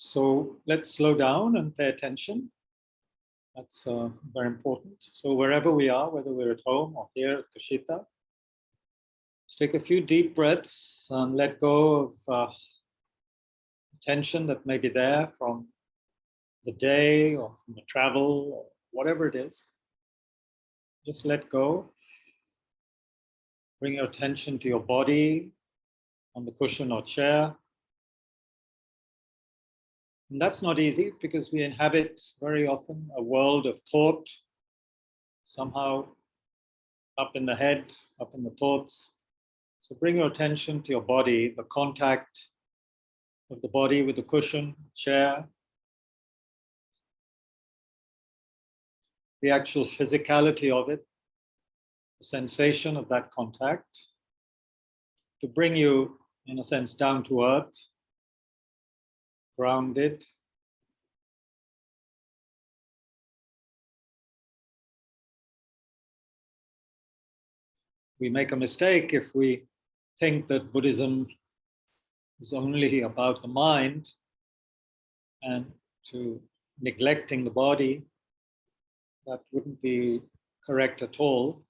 So let's slow down and pay attention. That's very important. So wherever we are, whether we're at home or here at Tushita, let's take a few deep breaths and let go of tension that may be there from the day or from the travel or whatever it is. Just let go. Bring your attention to your body on the cushion or chair. And that's not easy because we inhabit very often a world of thought, somehow up in the head, up in the thoughts. So bring your attention to your body, the contact of the body with the cushion, chair, the actual physicality of it, the sensation of that contact, to bring you, in a sense, down to earth, grounded. We make a mistake if we think that Buddhism is only about the mind and to neglecting the body. That wouldn't be correct at all.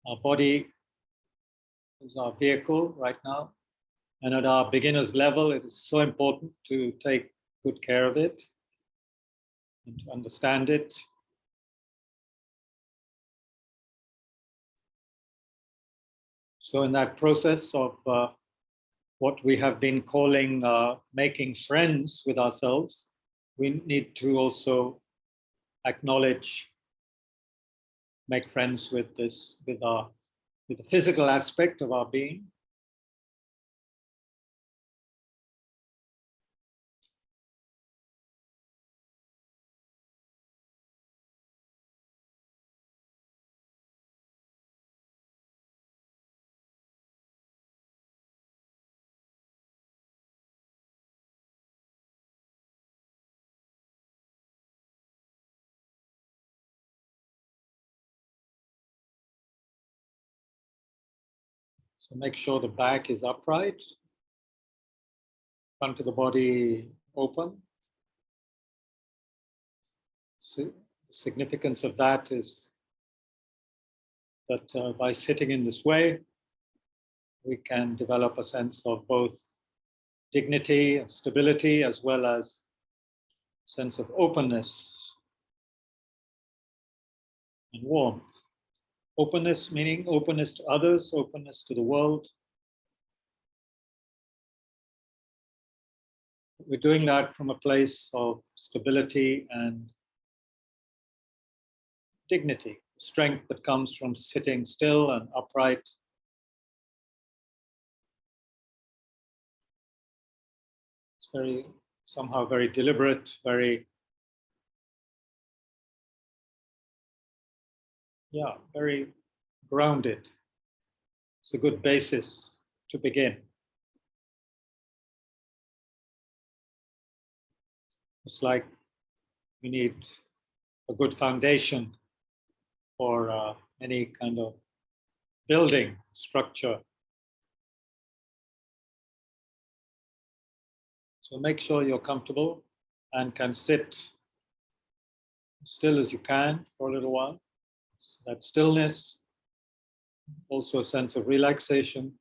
Our body is our vehicle right now. And at our beginner's level, it is so important to take good care of it and to understand it. So in that process of what we have been calling making friends with ourselves, we need to also acknowledge, make friends with this, with the physical aspect of our being. So make sure the back is upright, front of the body open. So the significance of that is that by sitting in this way, we can develop a sense of both dignity and stability, as well as a sense of openness and warmth. Openness meaning openness to others, openness to the world. We're doing that from a place of stability and dignity, strength that comes from sitting still and upright. It's somehow very deliberate, very grounded. It's a good basis to begin. It's like we need a good foundation for any kind of building structure. So make sure you're comfortable and can sit still as you can for a little while. So that stillness, also a sense of relaxation.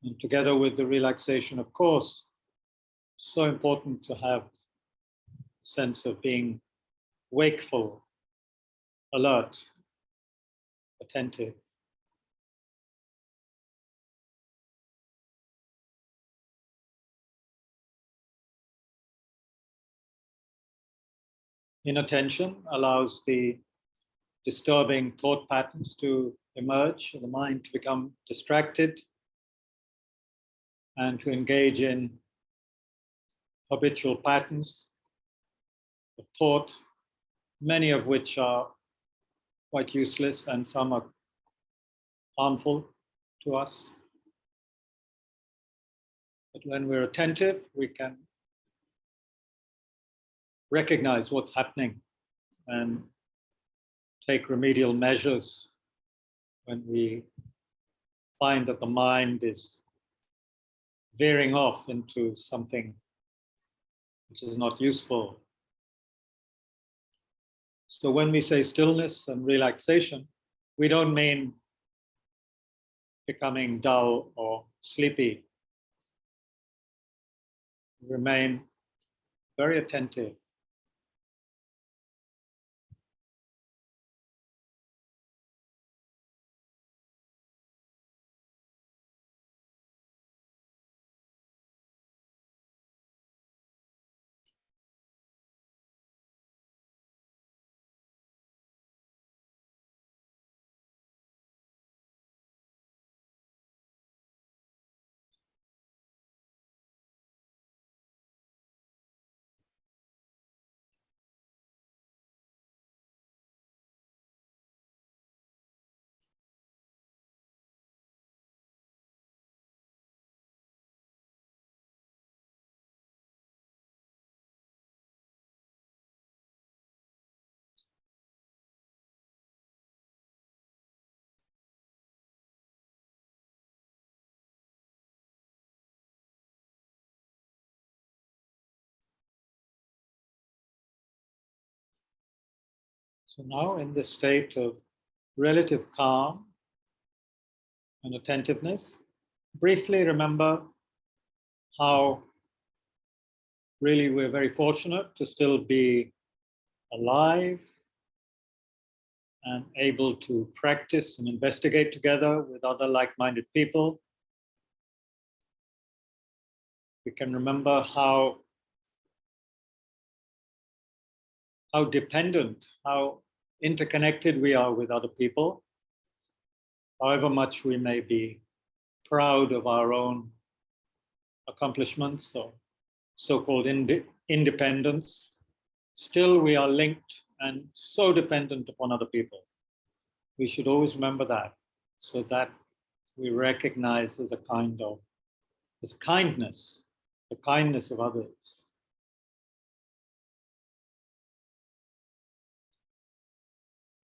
And together with the relaxation, of course, so important to have a sense of being wakeful, alert, attentive. Inattention allows the disturbing thought patterns to emerge, the mind to become distracted, and to engage in habitual patterns of thought, many of which are quite useless and some are harmful to us. But when we're attentive, we can recognize what's happening and take remedial measures when we find that the mind is veering off into something which is not useful. So when we say stillness and relaxation, we don't mean becoming dull or sleepy. Remain very attentive. So now in this state of relative calm and attentiveness, briefly remember how really we're very fortunate to still be alive and able to practice and investigate together with other like-minded people. We can remember how dependent, how interconnected we are with other people, however much we may be proud of our own accomplishments or so-called independence, still we are linked and so dependent upon other people. We should always remember that, so that we recognize as a kind of as kindness, the kindness of others.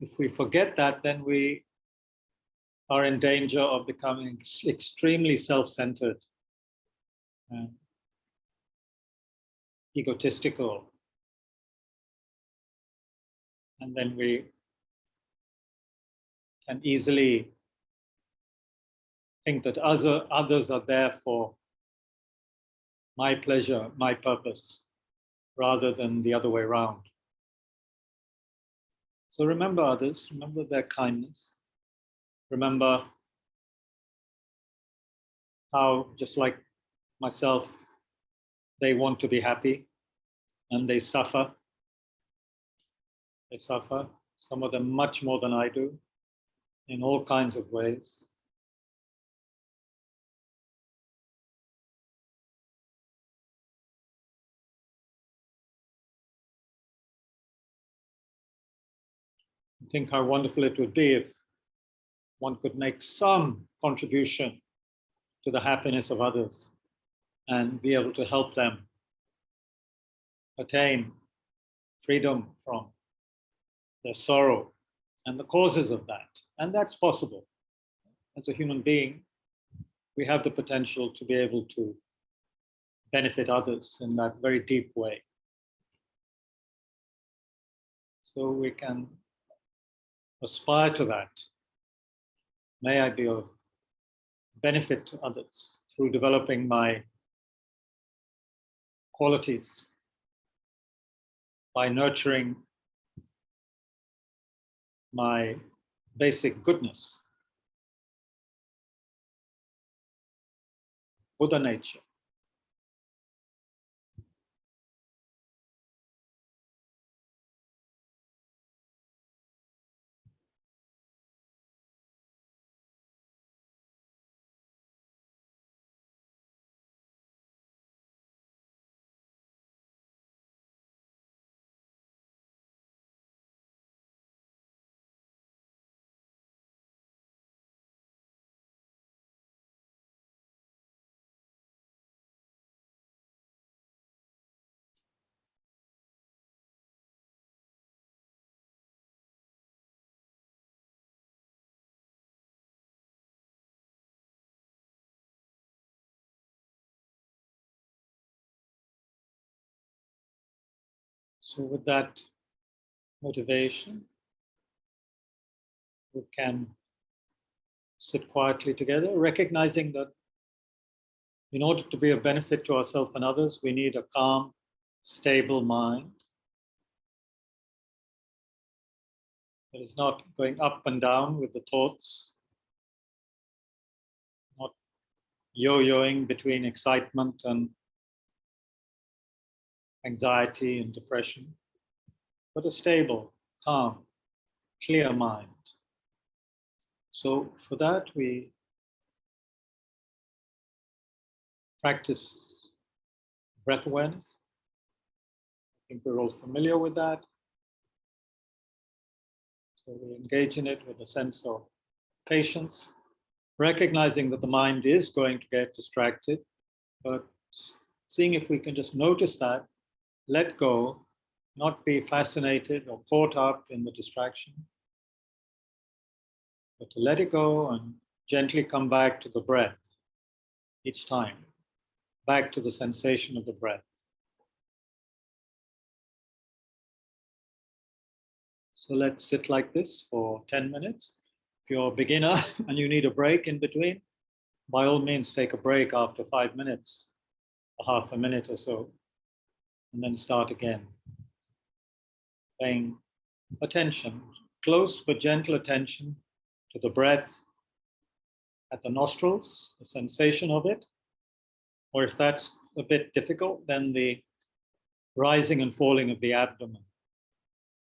If we forget that, then we are in danger of becoming extremely self-centered and egotistical. And then we can easily think that others are there for my pleasure, my purpose, rather than the other way around. So remember others, remember their kindness. Remember how, just like myself, they want to be happy and they suffer. They suffer, some of them much more than I do, in all kinds of ways. Think how wonderful it would be if one could make some contribution to the happiness of others and be able to help them attain freedom from their sorrow and the causes of that. And that's possible. As a human being, we have the potential to be able to benefit others in that very deep way. So we can aspire to that. May I be of benefit to others through developing my qualities, by nurturing my basic goodness, Buddha nature. So with that motivation, we can sit quietly together, recognizing that in order to be of benefit to ourselves and others, we need a calm, stable mind that is not going up and down with the thoughts, not yo-yoing between excitement and anxiety and depression, but a stable, calm, clear mind. So for that, we practice breath awareness. I think we're all familiar with that. So we engage in it with a sense of patience, recognizing that the mind is going to get distracted, but seeing if we can just notice that, let go, not be fascinated or caught up in the distraction, but to let it go and gently come back to the breath each time, back to the sensation of the breath. So let's sit like this for 10 minutes. If you're a beginner and you need a break in between, by all means, take a break after 5 minutes, a half a minute or so, and then start again. Paying attention, close but gentle attention to the breath at the nostrils, the sensation of it, or if that's a bit difficult, then the rising and falling of the abdomen.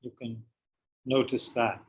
You can notice that.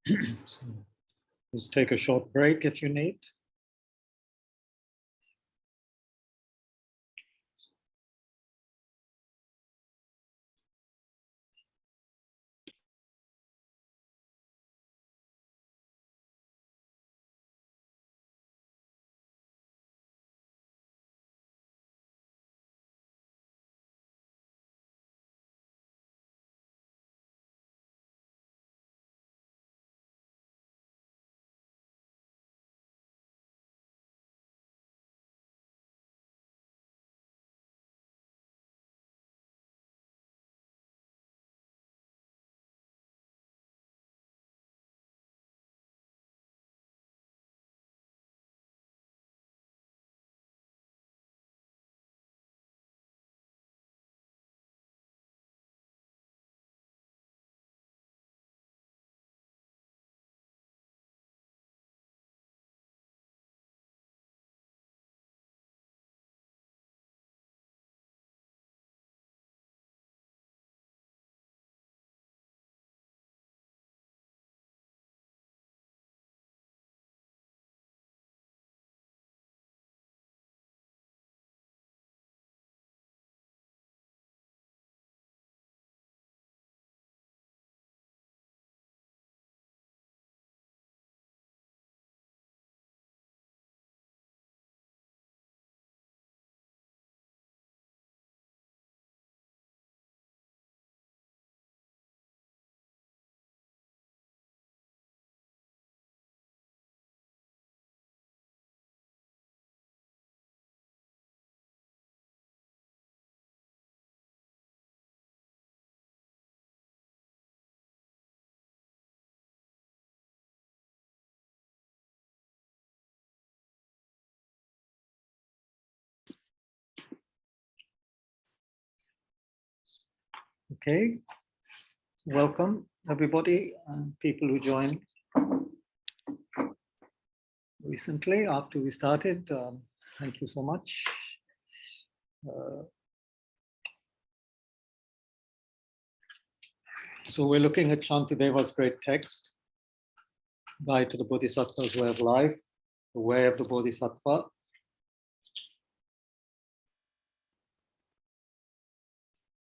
So just take a short break if you need. Okay, welcome everybody and people who joined recently after we started. Thank you so much. So we're looking at Shantideva's great text, Guide to the Bodhisattva's Way of Life, the Way of the Bodhisattva.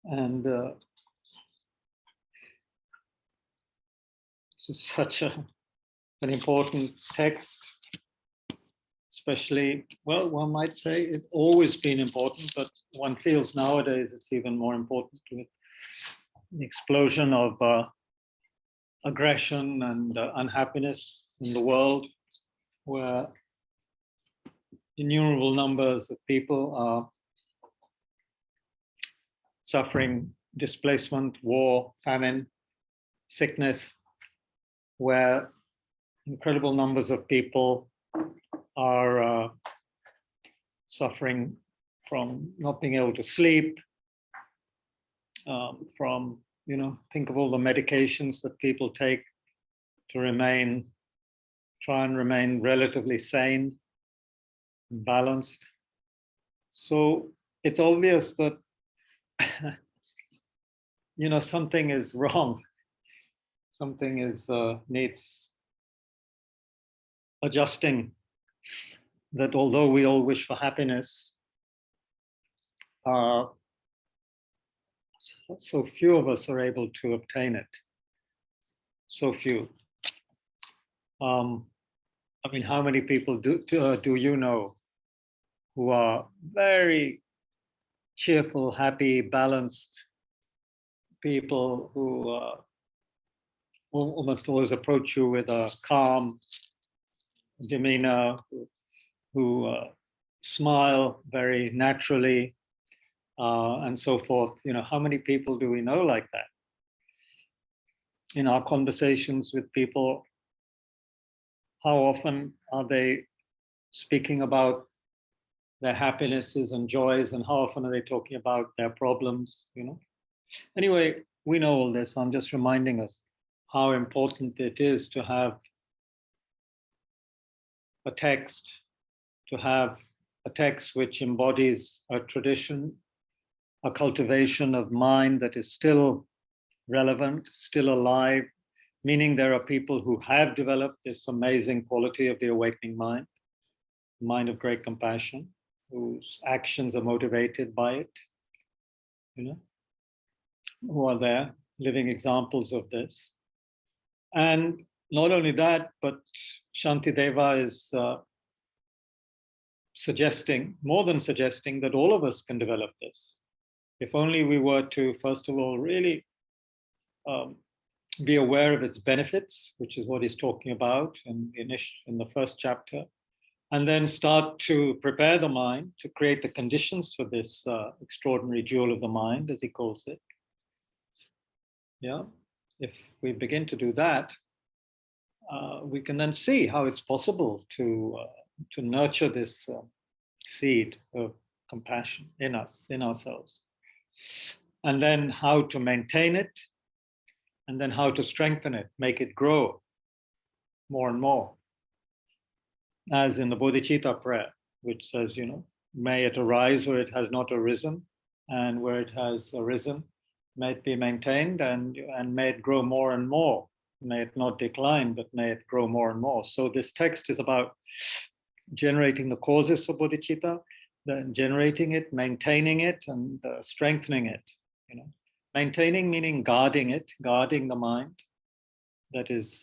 And this is such an important text, especially, well, one might say it's always been important, but one feels nowadays it's even more important with the explosion of aggression and unhappiness in the world, where innumerable numbers of people are suffering displacement, war, famine, sickness, where incredible numbers of people are suffering from not being able to sleep, from, think of all the medications that people take to try and remain relatively sane and balanced. So it's obvious that something is wrong. Something is needs adjusting. That although we all wish for happiness, so few of us are able to obtain it. So few. How many people do you know who are very cheerful, happy, balanced people who almost always approach you with a calm demeanor, who smile very naturally, and so forth? How many people do we know like that? In our conversations with people, how often are they speaking about their happinesses and joys, and how often are they talking about their problems? Anyway, we know all this. I'm just reminding us how important it is to have a text, which embodies a tradition, a cultivation of mind that is still relevant, still alive, meaning there are people who have developed this amazing quality of the awakening mind, mind of great compassion, whose actions are motivated by it, who are there, living examples of this. And not only that, but Shantideva is suggesting, more than suggesting, that all of us can develop this. If only we were to, first of all, really be aware of its benefits, which is what he's talking about in the first chapter, and then start to prepare the mind to create the conditions for this extraordinary jewel of the mind, as he calls it. Yeah, if we begin to do that, we can then see how it's possible to nurture this seed of compassion in us, in ourselves, and then how to maintain it, and then how to strengthen it, make it grow more and more. As in the Bodhicitta prayer, which says, may it arise where it has not arisen, and where it has arisen, may it be maintained, and may it grow more and more. May it not decline, but may it grow more and more. So this text is about generating the causes for bodhicitta, then generating it, maintaining it, and strengthening it. Maintaining meaning guarding it, guarding the mind, that is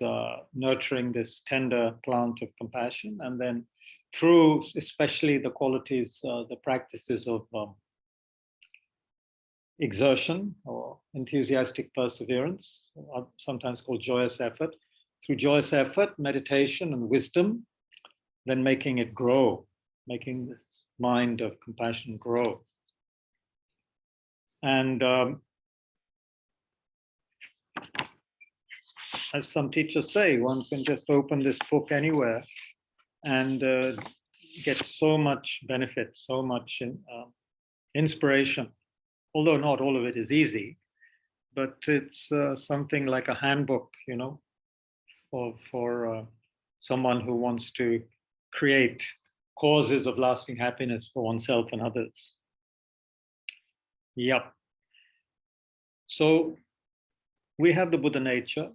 nurturing this tender plant of compassion, and then through especially the qualities, the practices of exertion or enthusiastic perseverance, sometimes called joyous effort. Through joyous effort, meditation, and wisdom, then making it grow, making this mind of compassion grow. And as some teachers say, one can just open this book anywhere and get so much benefit, so much inspiration. Although not all of it is easy, but it's something like a handbook, for someone who wants to create causes of lasting happiness for oneself and others. Yep. So we have the Buddha nature,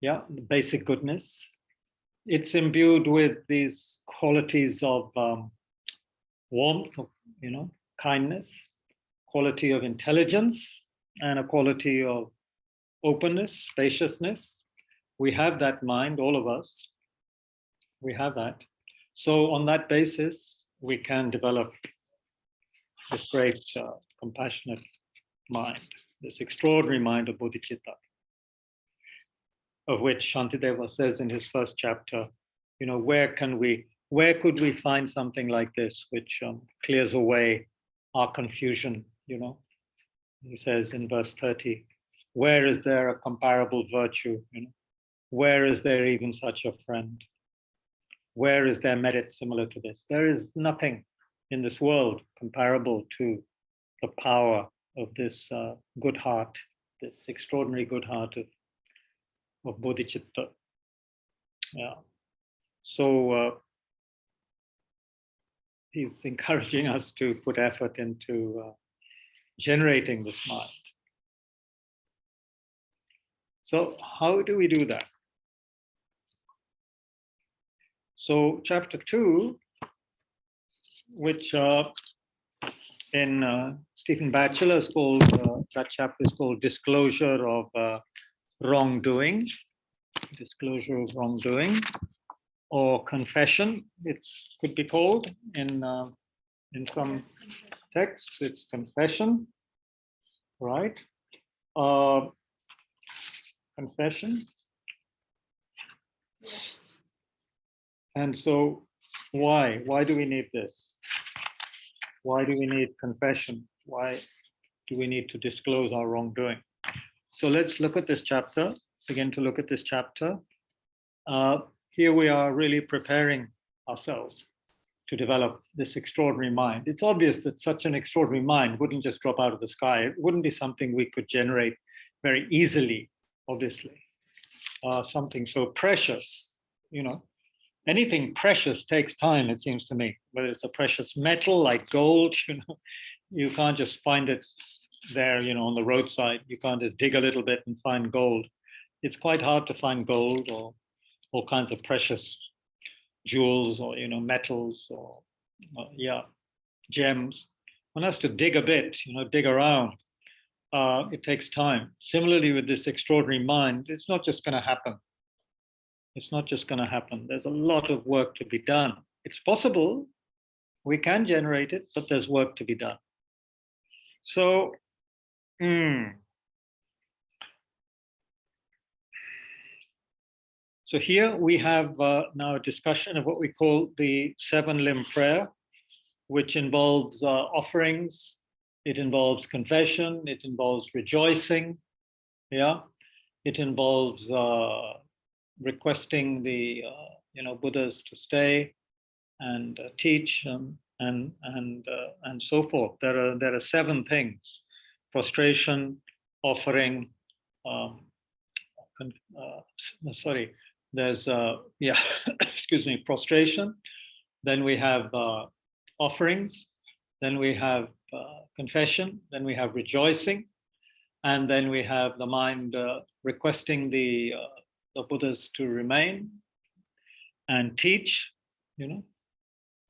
the basic goodness. It's imbued with these qualities of warmth, kindness, quality of intelligence, and a quality of openness, spaciousness. We have that mind, all of us. We have that. So on that basis, we can develop this great compassionate mind, this extraordinary mind of bodhicitta, of which Shantideva says in his first chapter, where could we find something like this, which clears away our confusion, He says in verse 30, where is there a comparable virtue, Where is there even such a friend? Where is there merit similar to this? There is nothing in this world comparable to the power of this good heart, this extraordinary good heart of bodhicitta. Yeah. So he's encouraging us to put effort into generating this mind. So how do we do that? So chapter 2, which in Stephen Batchelor's called, that chapter is called Disclosure of Wrongdoing, Disclosure of Wrongdoing, or Confession, it could be called in some texts, it's confession, right? Confession. And so why do we need this? Why do we need confession? Why do we need to disclose our wrongdoing? So let's look at this chapter, begin to look at this chapter. Here we are really preparing ourselves to develop this extraordinary mind. It's obvious that such an extraordinary mind wouldn't just drop out of the sky. It wouldn't be something we could generate very easily, obviously. Something so precious, anything precious takes time, it seems to me. Whether it's a precious metal like gold, you can't just find it there, on the roadside. You can't just dig a little bit and find gold. it's quite hard to find gold or all kinds of precious jewels or, metals or, gems. One has to dig a bit, dig around. It takes time. Similarly, with this extraordinary mind, it's not just going to happen. It's not just going to happen. There's a lot of work to be done. It's possible. We can generate it, but there's work to be done. So, So here we have now a discussion of what we call the 7-limb prayer, which involves offerings, it involves confession, it involves rejoicing, it involves requesting the Buddhas to stay and teach and so forth. There are 7 things: prostration, offering. There's excuse me, prostration. Then we have offerings. Then we have confession. Then we have rejoicing, and then we have the mind requesting the Buddhas to remain and teach.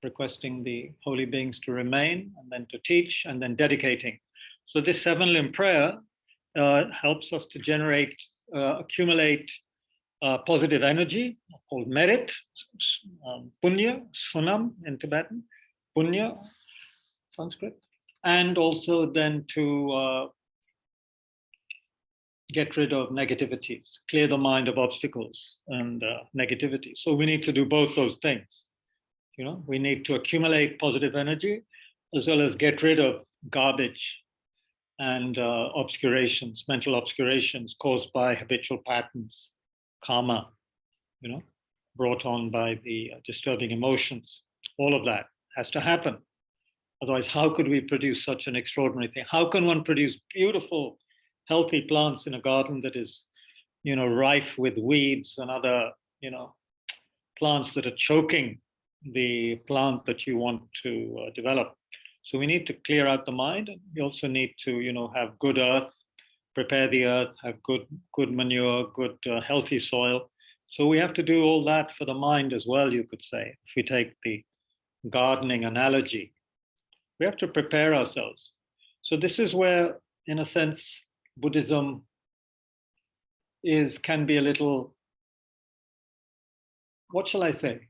Requesting the holy beings to remain, and then to teach, and then dedicating. So this 7-limb prayer helps us to generate, accumulate positive energy called merit, punya, sunam in Tibetan, punya, Sanskrit, and also then to get rid of negativities, clear the mind of obstacles and negativity. So we need to do both those things. We need to accumulate positive energy as well as get rid of garbage and obscurations, mental obscurations caused by habitual patterns, karma, brought on by the disturbing emotions. All of that has to happen. Otherwise, how could we produce such an extraordinary thing? How can one produce beautiful, healthy plants in a garden that is, rife with weeds and other, plants that are choking the plant that you want to develop? So we need to clear out the mind. And we also need to, have good earth, prepare the earth, have good manure, good healthy soil. So we have to do all that for the mind as well, you could say. If we take the gardening analogy, we have to prepare ourselves. So this is where, in a sense, Buddhism can be a little, what shall I say?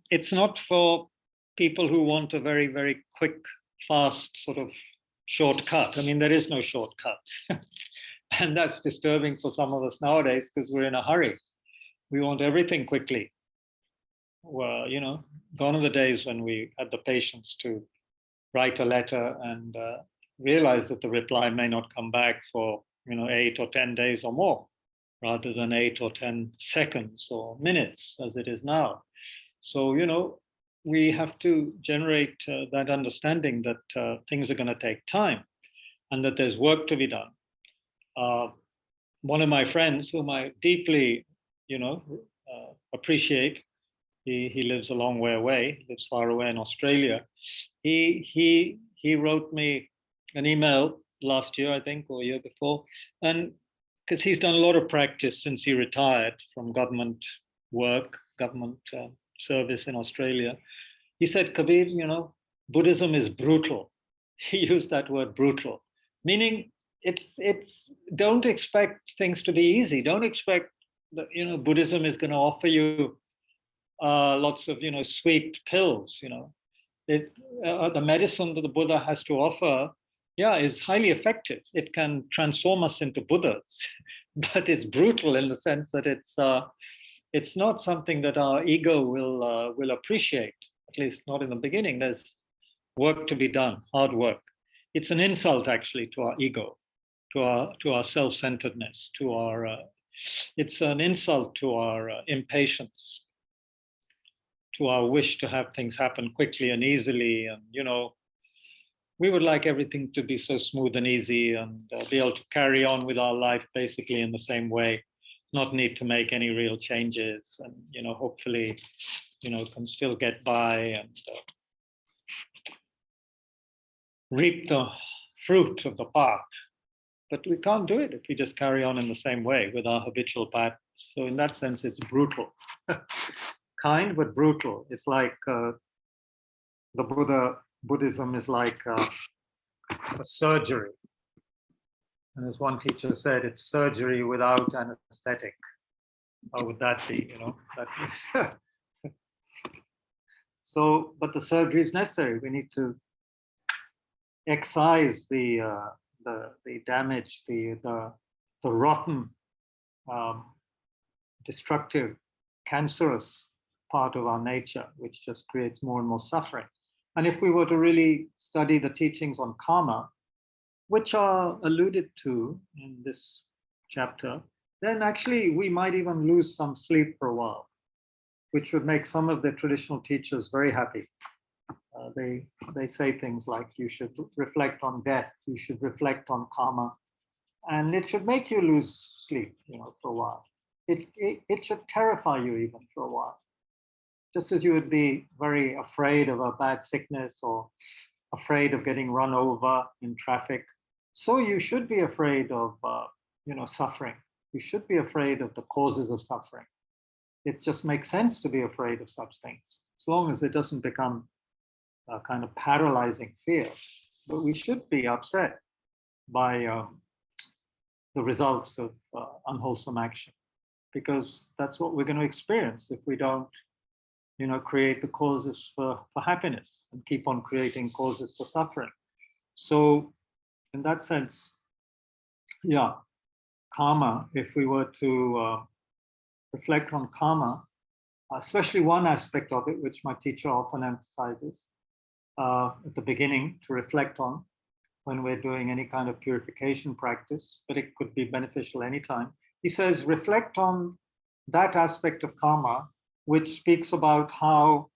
It's not for people who want a very, very quick, fast sort of shortcut. I mean, there is no shortcut. And that's disturbing for some of us nowadays because we're in a hurry. We want everything quickly. Well, gone are the days when we had the patience to write a letter and realize that the reply may not come back for, 8 or 10 days or more, rather than 8 or 10 seconds or minutes as it is now. So, we have to generate that understanding that things are going to take time and that there's work to be done. One of my friends, whom I deeply, appreciate, he lives a long way away, lives far away in Australia. He wrote me an email last year, I think, or a year before, and because he's done a lot of practice since he retired from government work, government service in Australia. He said, Kabir, Buddhism is brutal. He used that word brutal, meaning it's don't expect things to be easy. Don't expect that, Buddhism is going to offer you lots of, sweet pills, the medicine that the Buddha has to offer, is highly effective. It can transform us into Buddhas, but it's brutal in the sense that it's not something that our ego will appreciate, at least not in the beginning. There's work to be done, hard work. It's an insult actually to our ego, to our self-centeredness, it's an insult to our impatience, to our wish to have things happen quickly and easily. And, we would like everything to be so smooth and easy and be able to carry on with our life basically in the same way, not need to make any real changes, and, hopefully, can still get by and reap the fruit of the path. But we can't do it if we just carry on in the same way with our habitual patterns. So in that sense, it's brutal. Kind, but brutal. It's like Buddhism is like a surgery. And as one teacher said, it's surgery without anesthetic. How would that be? That is so, but the surgery is necessary. We need to excise the damage, the rotten, destructive, cancerous part of our nature, which just creates more and more suffering. And if we were to really study the teachings on karma, which are alluded to in this chapter, then actually we might even lose some sleep for a while, which would make some of the traditional teachers very happy. They say things like you should reflect on death, you should reflect on karma, and it should make you lose sleep, for a while. It should terrify you even for a while. Just as you would be very afraid of a bad sickness or afraid of getting run over in traffic, so you should be afraid of suffering. You should be afraid of the causes of suffering. It just makes sense to be afraid of such things, as long as it doesn't become a kind of paralyzing fear. But we should be upset by the results of unwholesome action, because that's what we're going to experience if we don't create the causes for happiness and keep on creating causes for suffering. So in that sense, yeah, karma, if we were to reflect on karma, especially one aspect of it, which my teacher often emphasizes at the beginning to reflect on when we're doing any kind of purification practice, but it could be beneficial anytime. He says, reflect on that aspect of karma, which speaks about how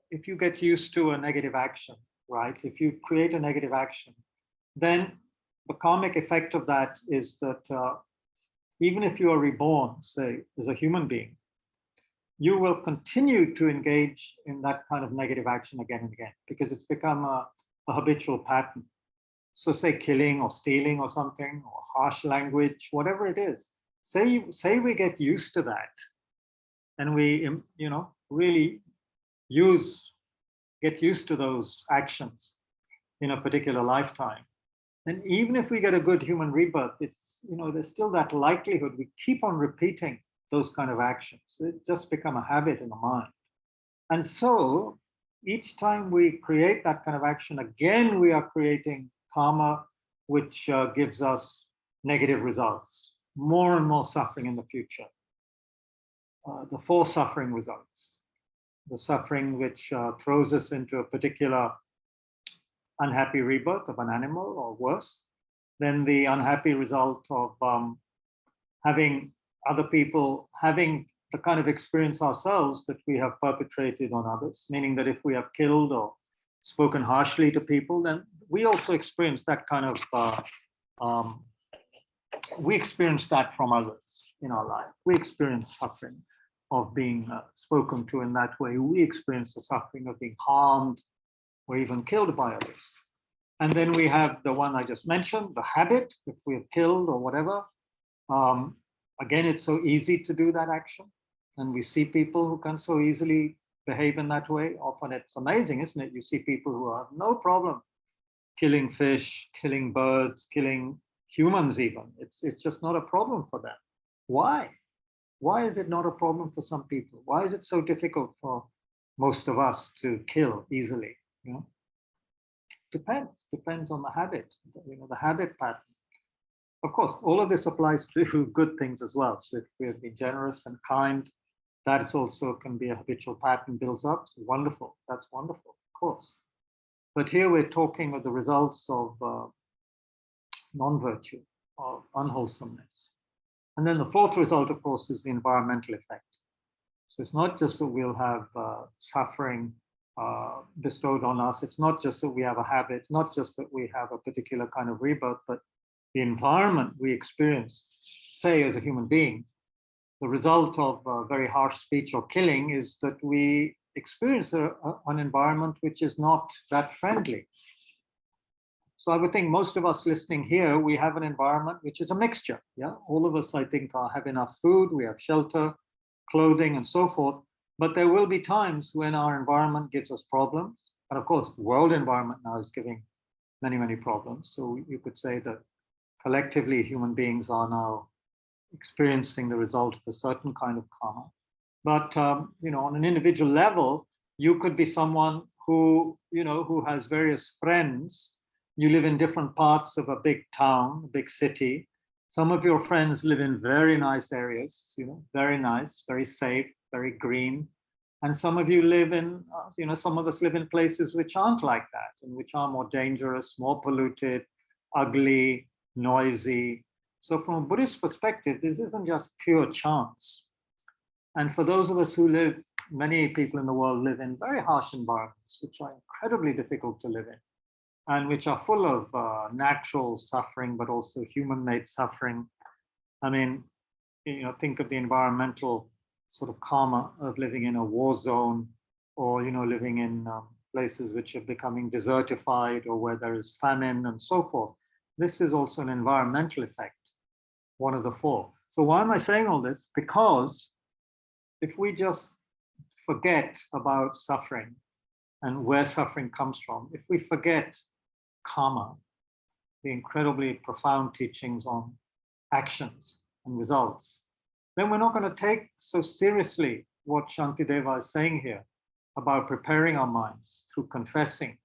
if you get used to a negative action, right? If you create a negative action, then the karmic effect of that is that even if you are reborn, say, as a human being, you will continue to engage in that kind of negative action again and again, because it's become a habitual pattern. So say killing or stealing or something, or harsh language, whatever it is. Say we get used to that, and we really get used to those actions in a particular lifetime. And even if we get a good human rebirth, it's there's still that likelihood we keep on repeating those kind of actions. It just become a habit in the mind. And so each time we create that kind of action, again, we are creating karma, which gives us negative results, more and more suffering in the future. The four suffering results, the suffering which throws us into a particular unhappy rebirth of an animal or worse, then the unhappy result of having other people having the kind of experience ourselves that we have perpetrated on others, meaning that if we have killed or spoken harshly to people, then we also experience that kind of, we experience that from others in our life. We experience suffering of being spoken to in that way. We experience the suffering of being harmed or even killed by others. And then we have the one I just mentioned, the habit, if we have killed or whatever. Again, it's so easy to do that action. And we see people who can so easily behave in that way. Often it's amazing, isn't it? You see people who have no problem killing fish, killing birds, killing humans even. It's just not a problem for them. Why? Why is it not a problem for some people? Why is it so difficult for most of us to kill easily? Depends on the habit, the habit pattern. Of course, all of this applies to good things as well. So if we have been generous and kind, that is also can be a habitual pattern builds up. So wonderful. That's wonderful, of course. But here we're talking of the results of non-virtue, of unwholesomeness. And then the fourth result, of course, is the environmental effect. So it's not just that we'll have suffering bestowed on us. It's not just that we have a habit, not just that we have a particular kind of rebirth, but the environment we experience, say, as a human being. The result of very harsh speech or killing is that we experience an environment which is not that friendly. So I would think most of us listening here, we have an environment which is a mixture. Yeah, all of us, I think, have enough food, we have shelter, clothing, and so forth. But there will be times when our environment gives us problems. And of course, the world environment now is giving many, many problems. So you could say that collectively, human beings are now experiencing the result of a certain kind of karma. But on an individual level, you could be someone who has various friends. You live in different parts of a big town, a big city. Some of your friends live in very nice areas, very nice, very safe, very green. And some of you live in, some of us live in places which aren't like that, and which are more dangerous, more polluted, ugly, noisy. So from a Buddhist perspective, this isn't just pure chance. And for those of us who live, many people in the world live in very harsh environments, which are incredibly difficult to live in, and which are full of natural suffering, but also human-made suffering. I mean, think of the environmental sort of karma of living in a war zone, or living in places which are becoming desertified, or where there is famine and so forth. This is also an environmental effect, one of the four. So why am I saying all this? Because if we just forget about suffering and where suffering comes from, if we forget karma, the incredibly profound teachings on actions and results, then we're not going to take so seriously what Shantideva is saying here about preparing our minds through confessing,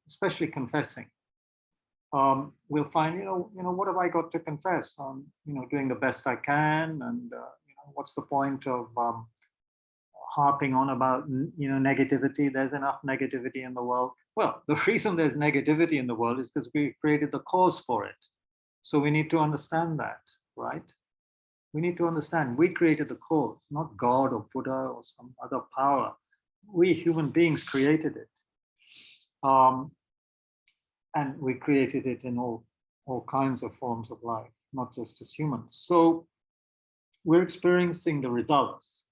especially confessing. We'll find, what have I got to confess? I'm, doing the best I can, and what's the point of harping on about, negativity? There's enough negativity in the world. Well, the reason there's negativity in the world is because we created the cause for it. So we need to understand that, right? We need to understand we created the cause, not God or Buddha or some other power. We human beings created it. And we created it in all kinds of forms of life, not just as humans. So we're experiencing the results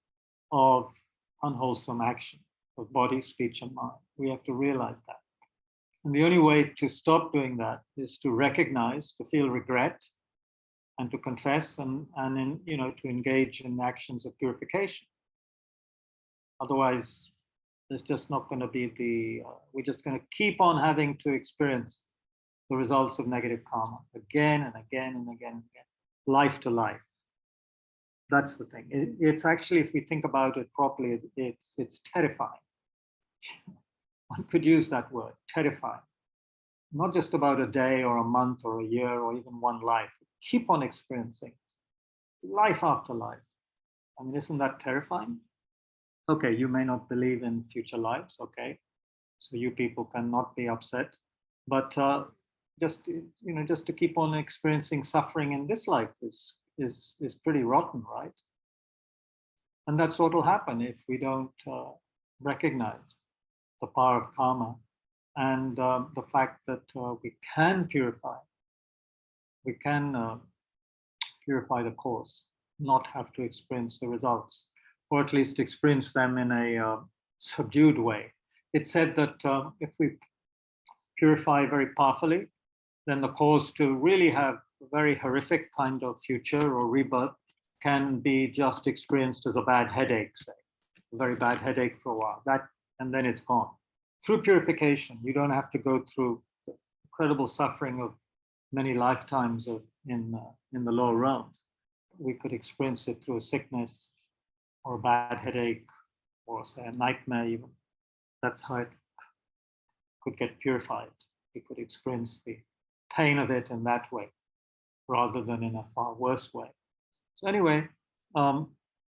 of unwholesome action, of body, speech, and mind. We have to realize that. And the only way to stop doing that is to recognize, to feel regret, and to confess, and to engage in actions of purification. Otherwise, there's just not going to be we're just going to keep on having to experience the results of negative karma again and again and again and again, life to life. That's the thing. It's actually, if we think about it properly, it's terrifying. One could use that word, terrifying. Not just about a day or a month or a year or even one life. Keep on experiencing life after life. I mean, isn't that terrifying? Okay, you may not believe in future lives, okay? So you people cannot be upset. But just to keep on experiencing suffering in this life is pretty rotten, right? And that's what will happen if we don't recognize the power of karma and the fact that we can purify. We can purify the cause, not have to experience the results, or at least experience them in a subdued way. It's said that if we purify very powerfully, then the cause to really have a very horrific kind of future or rebirth can be just experienced as a bad headache, say, a very bad headache for a while, and then it's gone. Through purification, you don't have to go through the incredible suffering of many lifetimes in the lower realms. We could experience it through a sickness or a bad headache or say a nightmare even. That's how it could get purified. We could experience the pain of it in that way rather than in a far worse way. So anyway,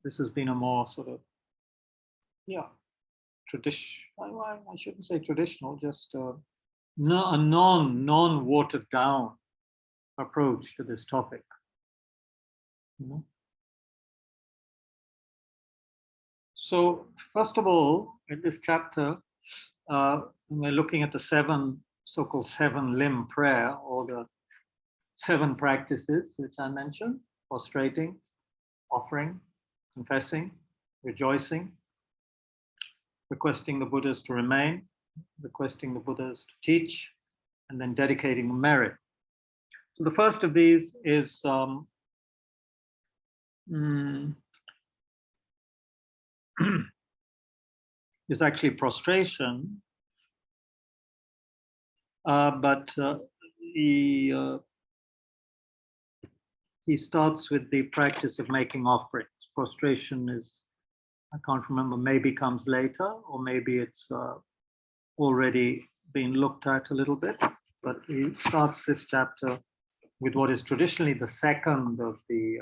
this has been a more sort of, I shouldn't say traditional, just a non-watered down approach to this topic. So first of all, in this chapter, we're looking at the so-called seven limb prayer, or the seven practices which I mentioned: prostrating, offering, confessing, rejoicing, requesting the Buddhas to remain, requesting the Buddhas to teach, and then dedicating a merit. So the first of these is is actually prostration, but he starts with the practice of making offerings. Prostration is, I can't remember, maybe comes later, or maybe it's already been looked at a little bit, but he starts this chapter with what is traditionally the second of the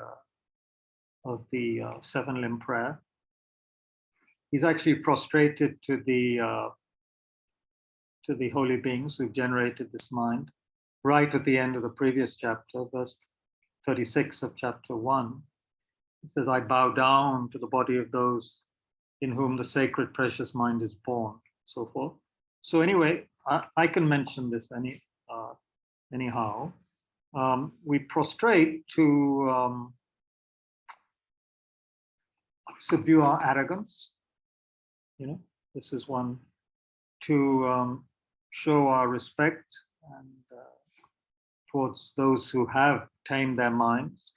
seven limb prayer. He's actually prostrated to the holy beings who've generated this mind, right at the end of the previous chapter, verse 36 of chapter 1. It says, I bow down to the body of those in whom the sacred precious mind is born, so forth. So anyway, I can mention this anyhow. We prostrate to subdue our arrogance. This is one, to show our respect and towards those who have tamed their minds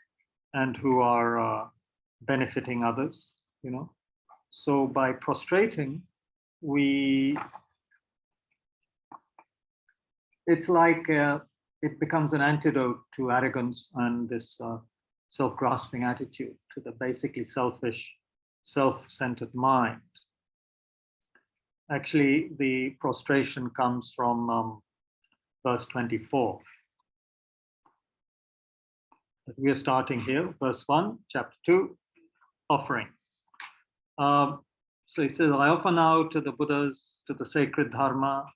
and who are benefiting others. So by prostrating, it's like it becomes an antidote to arrogance and this self-grasping attitude, to the basically selfish, self-centered mind. Actually, the prostration comes from verse 24. But we are starting here, verse 1, chapter 2, offering. So he says, I offer now to the Buddhas, to the sacred Dharma,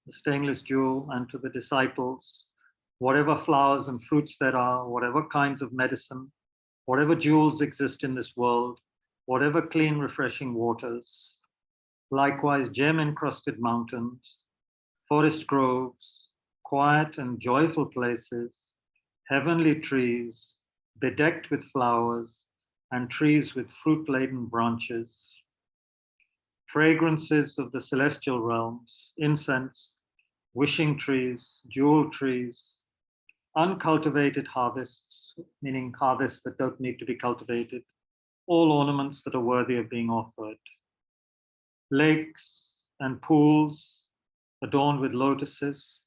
the stainless jewel, and to the disciples, whatever flowers and fruits there are, whatever kinds of medicine, whatever jewels exist in this world, whatever clean, refreshing waters, likewise gem-encrusted mountains, forest groves, quiet and joyful places, heavenly trees, bedecked with flowers, and trees with fruit-laden branches, fragrances of the celestial realms, incense, wishing trees, jewel trees, uncultivated harvests, meaning harvests that don't need to be cultivated, all ornaments that are worthy of being offered, lakes and pools adorned with lotuses,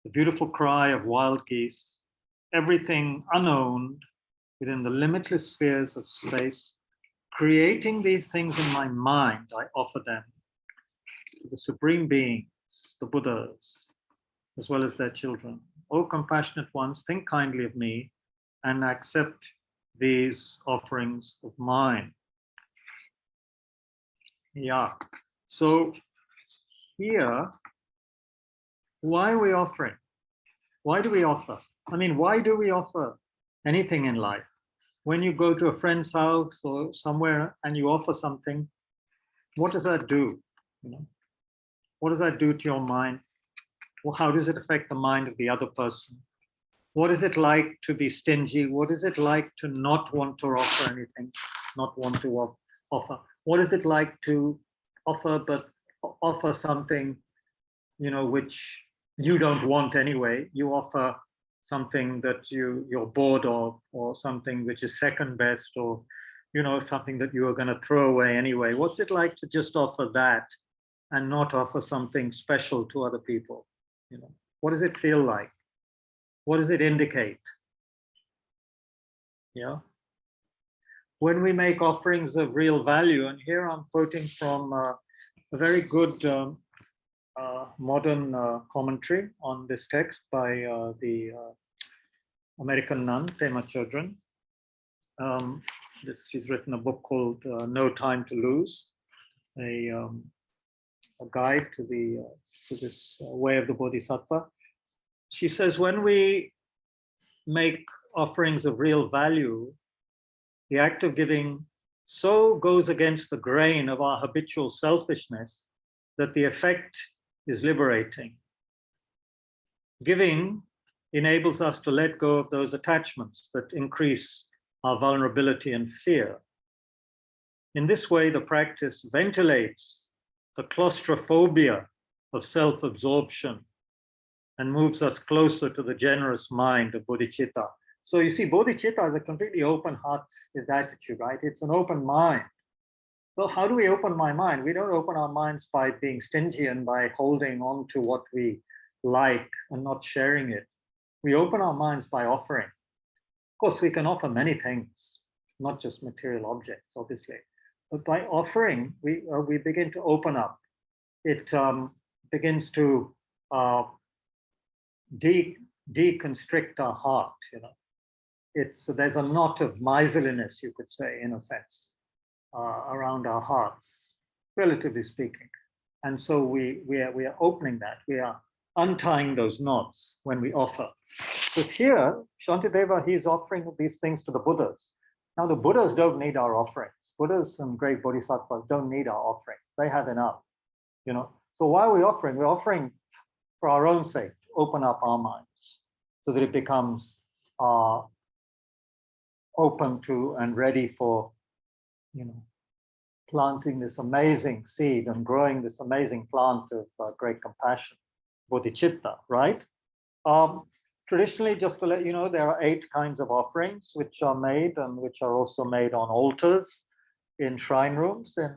the beautiful cry of wild geese, everything unowned within the limitless spheres of space, creating these things in my mind, I offer them to the supreme beings, the Buddhas, as well as their children. O compassionate ones, think kindly of me and accept these offerings of mine. Yeah, so here, why are we offering? Why do we offer? I mean, why do we offer anything in life? When you go to a friend's house or somewhere and you offer something, what does that do? What does that do to your mind? Well, how does it affect the mind of the other person? What is it like to be stingy? What is it like to not want to offer anything, not want to offer? What is it like to offer, but offer something, which you don't want anyway? You offer something that you're bored of, or something which is second best, or something that you are going to throw away anyway. What's it like to just offer that and not offer something special to other people? What does it feel like? What does it indicate? When we make offerings of real value, and here I'm quoting from a very good modern commentary on this text by the American nun, Pema Chodron. She's written a book called No Time to Lose, a guide to this way of the Bodhisattva. She says, when we make offerings of real value, the act of giving so goes against the grain of our habitual selfishness that the effect is liberating. Giving enables us to let go of those attachments that increase our vulnerability and fear. In this way, the practice ventilates the claustrophobia of self-absorption and moves us closer to the generous mind of bodhicitta. So you see, bodhicitta is a completely open heart attitude, right? It's an open mind. So how do we open my mind? We don't open our minds by being stingy and by holding on to what we like and not sharing it. We open our minds by offering. Of course, we can offer many things, not just material objects, obviously. But by offering, we begin to open up. It begins to deconstrict our heart, you know. So there's a knot of miserliness, you could say, in a sense, around our hearts, relatively speaking. And so we are opening that. We are untying those knots when we offer. Because here, Shantideva, he's offering these things to the Buddhas. Now, the Buddhas don't need our offerings. Buddhas and great bodhisattvas don't need our offerings. They have enough, you know. So why are we offering? We're offering for our own sake, to open up our minds so that it becomes open to and ready for, you know, planting this amazing seed and growing this amazing plant of great compassion, bodhicitta, right? Traditionally, just to let you know, there are 8 kinds of offerings which are made and which are also made on altars in shrine rooms in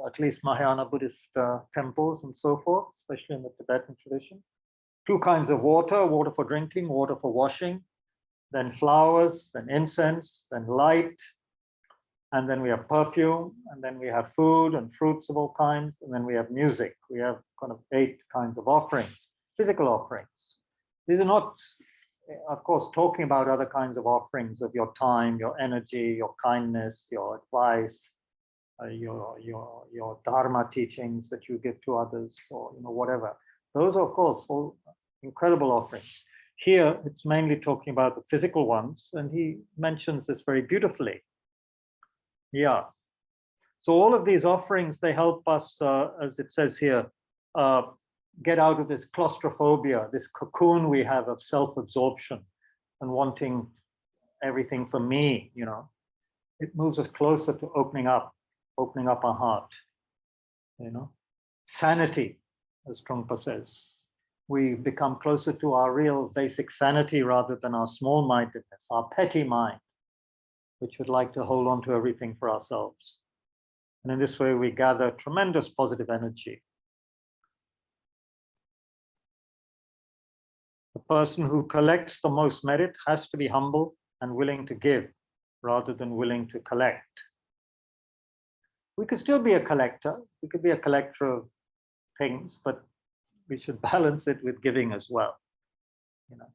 at least Mahayana Buddhist temples and so forth, especially in the Tibetan tradition. 2 kinds of water, water for drinking, water for washing, then flowers, then incense, then light, and then we have perfume, and then we have food and fruits of all kinds, and then we have music. We have kind of 8 kinds of offerings, physical offerings. These are not, of course, talking about other kinds of offerings of your time, your energy, your kindness, your advice, your dharma teachings that you give to others, or, you know, whatever. Those are, of course, all incredible offerings. Here, it's mainly talking about the physical ones, and he mentions this very beautifully. Yeah. So all of these offerings, they help us, as it says here, get out of this claustrophobia, this cocoon we have of self-absorption and wanting everything for me, you know. It moves us closer to opening up our heart, you know. Sanity, as Trungpa says. We become closer to our real basic sanity rather than our small-mindedness, our petty mind, which would like to hold on to everything for ourselves. And in this way, we gather tremendous positive energy. The person who collects the most merit has to be humble and willing to give rather than willing to collect. We could still be a collector. We could be a collector of things, but we should balance it with giving as well, you know.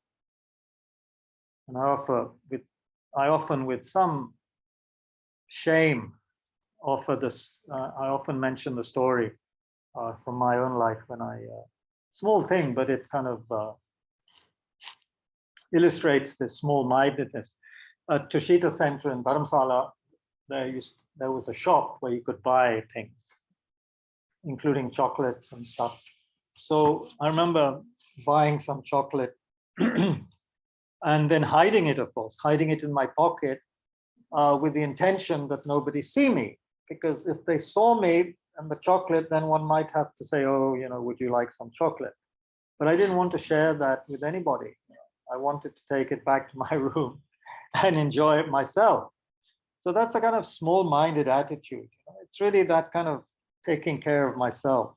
And I often with some shame offer this. I often mention the story from my own life when small thing, but it kind of illustrates this small-mindedness. At Tushita Center in Dharamsala, there was a shop where you could buy things, including chocolates and stuff. So I remember buying some chocolate and then hiding it, of course, hiding it in my pocket with the intention that nobody see me. Because if they saw me and the chocolate, then one might have to say, oh, you know, would you like some chocolate? But I didn't want to share that with anybody. I wanted to take it back to my room and enjoy it myself. So that's a kind of small-minded attitude. It's really that kind of taking care of myself.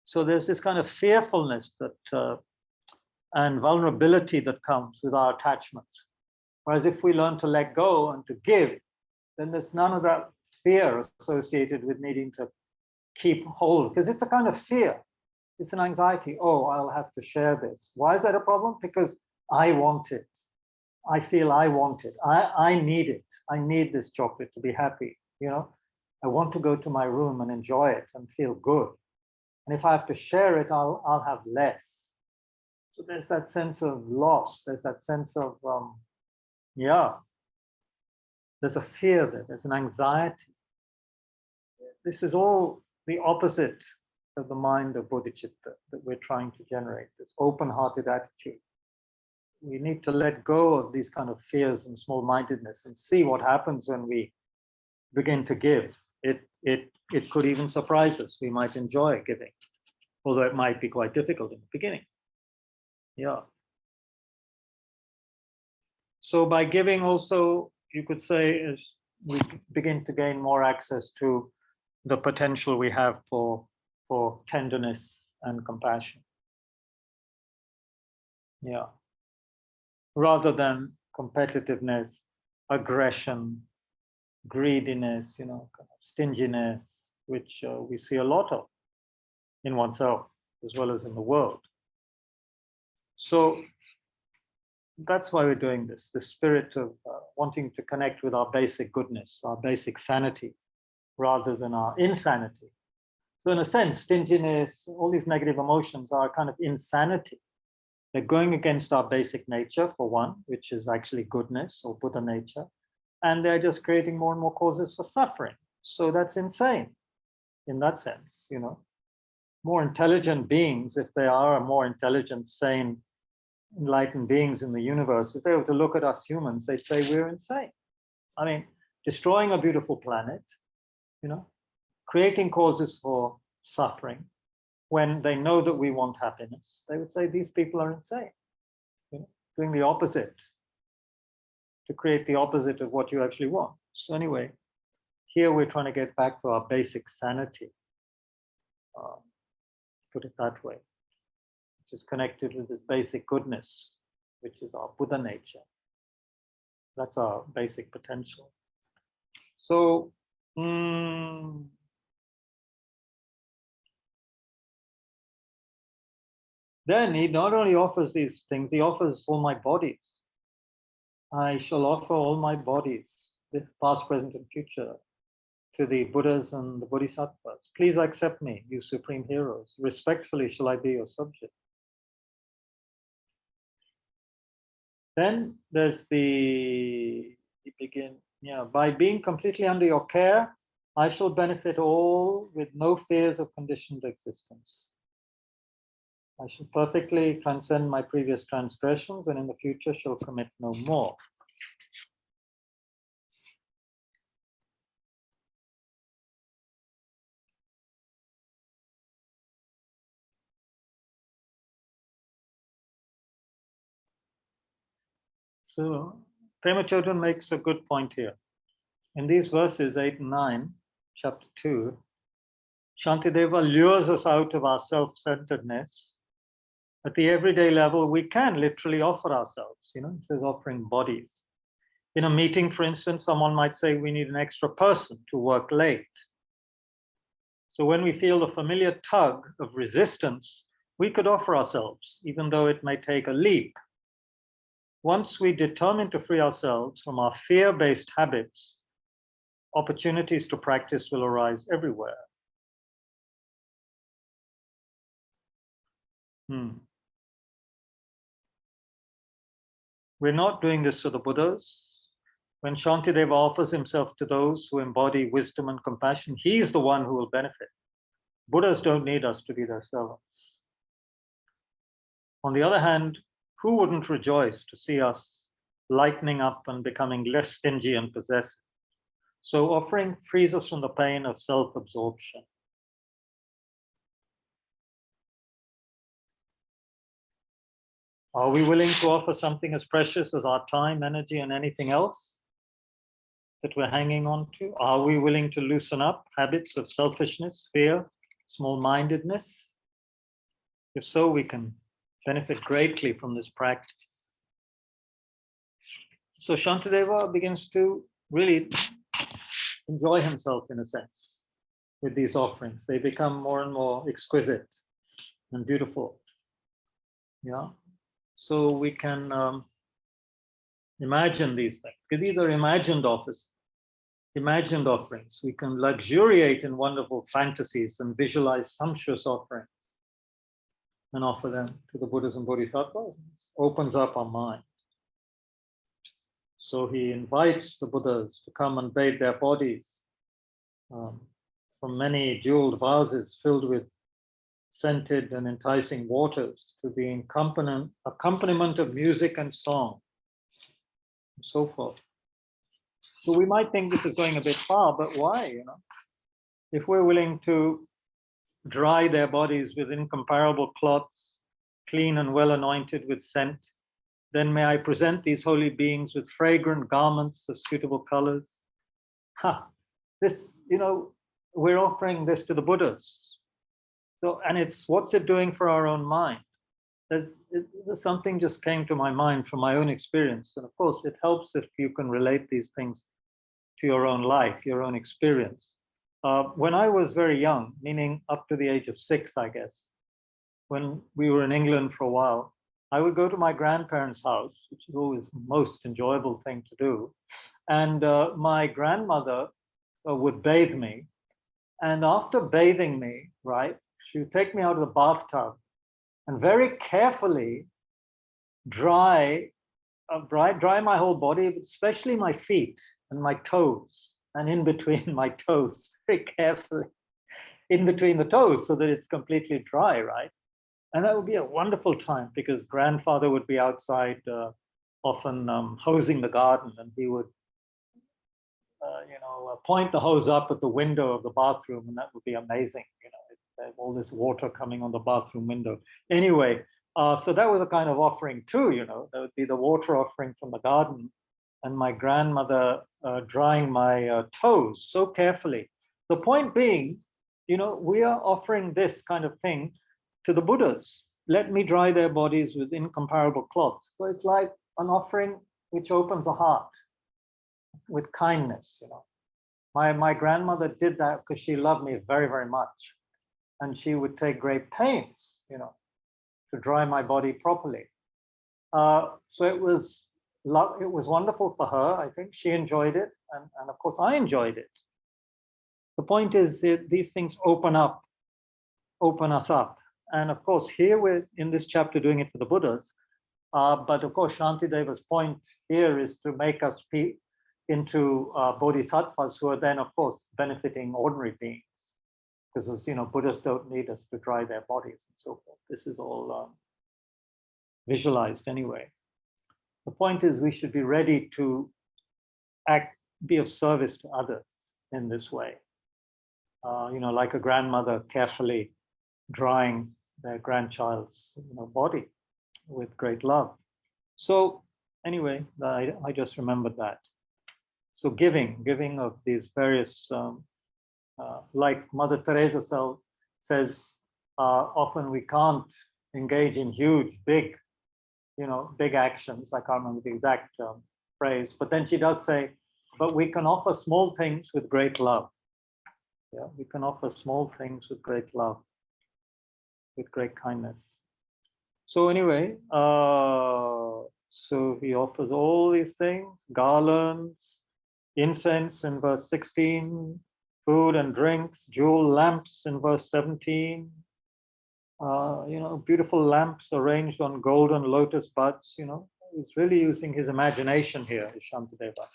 So there's this kind of fearfulness that and vulnerability that comes with our attachment. Whereas if we learn to let go and to give, then there's none of that fear associated with needing to keep hold, because it's a kind of fear. It's an anxiety. Oh, I'll have to share this. Why is that a problem? Because I want it. I feel I want it. I need it. I need this chocolate to be happy. You know, I want to go to my room and enjoy it and feel good. And if I have to share it, I'll have less. So there's that sense of loss. There's that sense of, there's a fear there. There's an anxiety. This is all the opposite of the mind of bodhicitta that we're trying to generate, this open-hearted attitude. We need to let go of these kind of fears and small-mindedness and see what happens when we begin to give. It could even surprise us. We might enjoy giving, although it might be quite difficult in the beginning. Yeah. So by giving also, you could say, is we begin to gain more access to the potential we have for tenderness and compassion. Yeah. Rather than competitiveness, aggression, greediness, kind of stinginess, which we see a lot of in oneself as well as in the world. So that's why we're doing this, the spirit of wanting to connect with our basic goodness, our basic sanity, rather than our insanity. So in a sense, stinginess, all these negative emotions are kind of insanity. They're going against our basic nature, for one, which is actually goodness or Buddha nature. And they're just creating more and more causes for suffering. So that's insane in that sense, More intelligent beings, if they are more intelligent, sane, enlightened beings in the universe, if they were to look at us humans, they'd say we're insane. I mean, destroying a beautiful planet, creating causes for suffering, when they know that we want happiness, they would say these people are insane, doing the opposite, to create the opposite of what you actually want. So anyway, here we're trying to get back to our basic sanity, put it that way, which is connected with this basic goodness, which is our Buddha nature. That's our basic potential. So, then he not only offers these things, he offers all my bodies. I shall offer all my bodies, this past, present, and future, to the Buddhas and the Bodhisattvas. Please accept me, you supreme heroes. Respectfully shall I be your subject. Then there's by being completely under your care, I shall benefit all with no fears of conditioned existence. I shall perfectly transcend my previous transgressions and in the future shall commit no more. So, Prema Chodron makes a good point here. In these verses 8 and 9, chapter 2, Shantideva lures us out of our self-centeredness. At the everyday level, we can literally offer ourselves, it says offering bodies. In a meeting, for instance, someone might say we need an extra person to work late. So when we feel the familiar tug of resistance, we could offer ourselves, even though it may take a leap. Once we determine to free ourselves from our fear-based habits, opportunities to practice will arise everywhere. We're not doing this to the Buddhas. When Shantideva offers himself to those who embody wisdom and compassion, he's the one who will benefit. Buddhas don't need us to be their servants. On the other hand, who wouldn't rejoice to see us lightening up and becoming less stingy and possessive? So offering frees us from the pain of self-absorption. Are we willing to offer something as precious as our time, energy, and anything else that we're hanging on to? Are we willing to loosen up habits of selfishness, fear, small-mindedness? If so, we can benefit greatly from this practice. So Shantideva begins to really enjoy himself, in a sense, with these offerings. They become more and more exquisite and beautiful. Yeah. So we can imagine these things. Because these are imagined offerings. We can luxuriate in wonderful fantasies and visualize sumptuous offerings and offer them to the Buddhas and Bodhisattvas. It opens up our mind. So he invites the Buddhas to come and bathe their bodies from many jeweled vases filled with scented and enticing waters to the accompaniment of music and song, and so forth. So we might think this is going a bit far, but why? If we're willing to dry their bodies with incomparable cloths, clean and well anointed with scent. Then may I present these holy beings with fragrant garments of suitable colors. Ha! This, we're offering this to the Buddhas. So, and what's it doing for our own mind? Something just came to my mind from my own experience. And of course, it helps if you can relate these things to your own life, your own experience. When I was very young, meaning up to the age of 6, I guess, when we were in England for a while, I would go to my grandparents' house, which is always the most enjoyable thing to do. And my grandmother would bathe me. And after bathing me, right, she would take me out of the bathtub and very carefully dry my whole body, especially my feet and my toes, and in between my toes, very carefully, in between the toes, so that it's completely dry, right? And that would be a wonderful time because grandfather would be outside, often hosing the garden, and he would, point the hose up at the window of the bathroom, and that would be amazing. All this water coming on the bathroom window. Anyway, so that was a kind of offering too. That would be the water offering from the garden, and my grandmother drying my toes so carefully. The point being, we are offering this kind of thing to the Buddhas. Let me dry their bodies with incomparable cloths. So it's like an offering which opens the heart with kindness. My grandmother did that because she loved me very, very much. And she would take great pains, to dry my body properly. So it was wonderful for her. I think she enjoyed it. And of course, I enjoyed it. The point is that these things open us up. And of course, here we're in this chapter doing it for the Buddhas. But of course, Shantideva's point here is to make us into bodhisattvas who are then, of course, benefiting ordinary beings. Because, Buddhists don't need us to dry their bodies and so forth. This is all visualized anyway. The point is we should be ready to be of service to others in this way. Like a grandmother carefully drying their grandchild's body with great love. So anyway, I just remembered that. So giving of these various, like Mother Teresa says, often we can't engage in huge, big actions. I can't remember the exact phrase, but then she does say, but we can offer small things with great love. Yeah, we can offer small things with great love, with great kindness. So anyway, so he offers all these things, garlands, incense in verse 16, food and drinks, jewel lamps in verse 17, beautiful lamps arranged on golden lotus buds, he's really using his imagination here, Shantideva.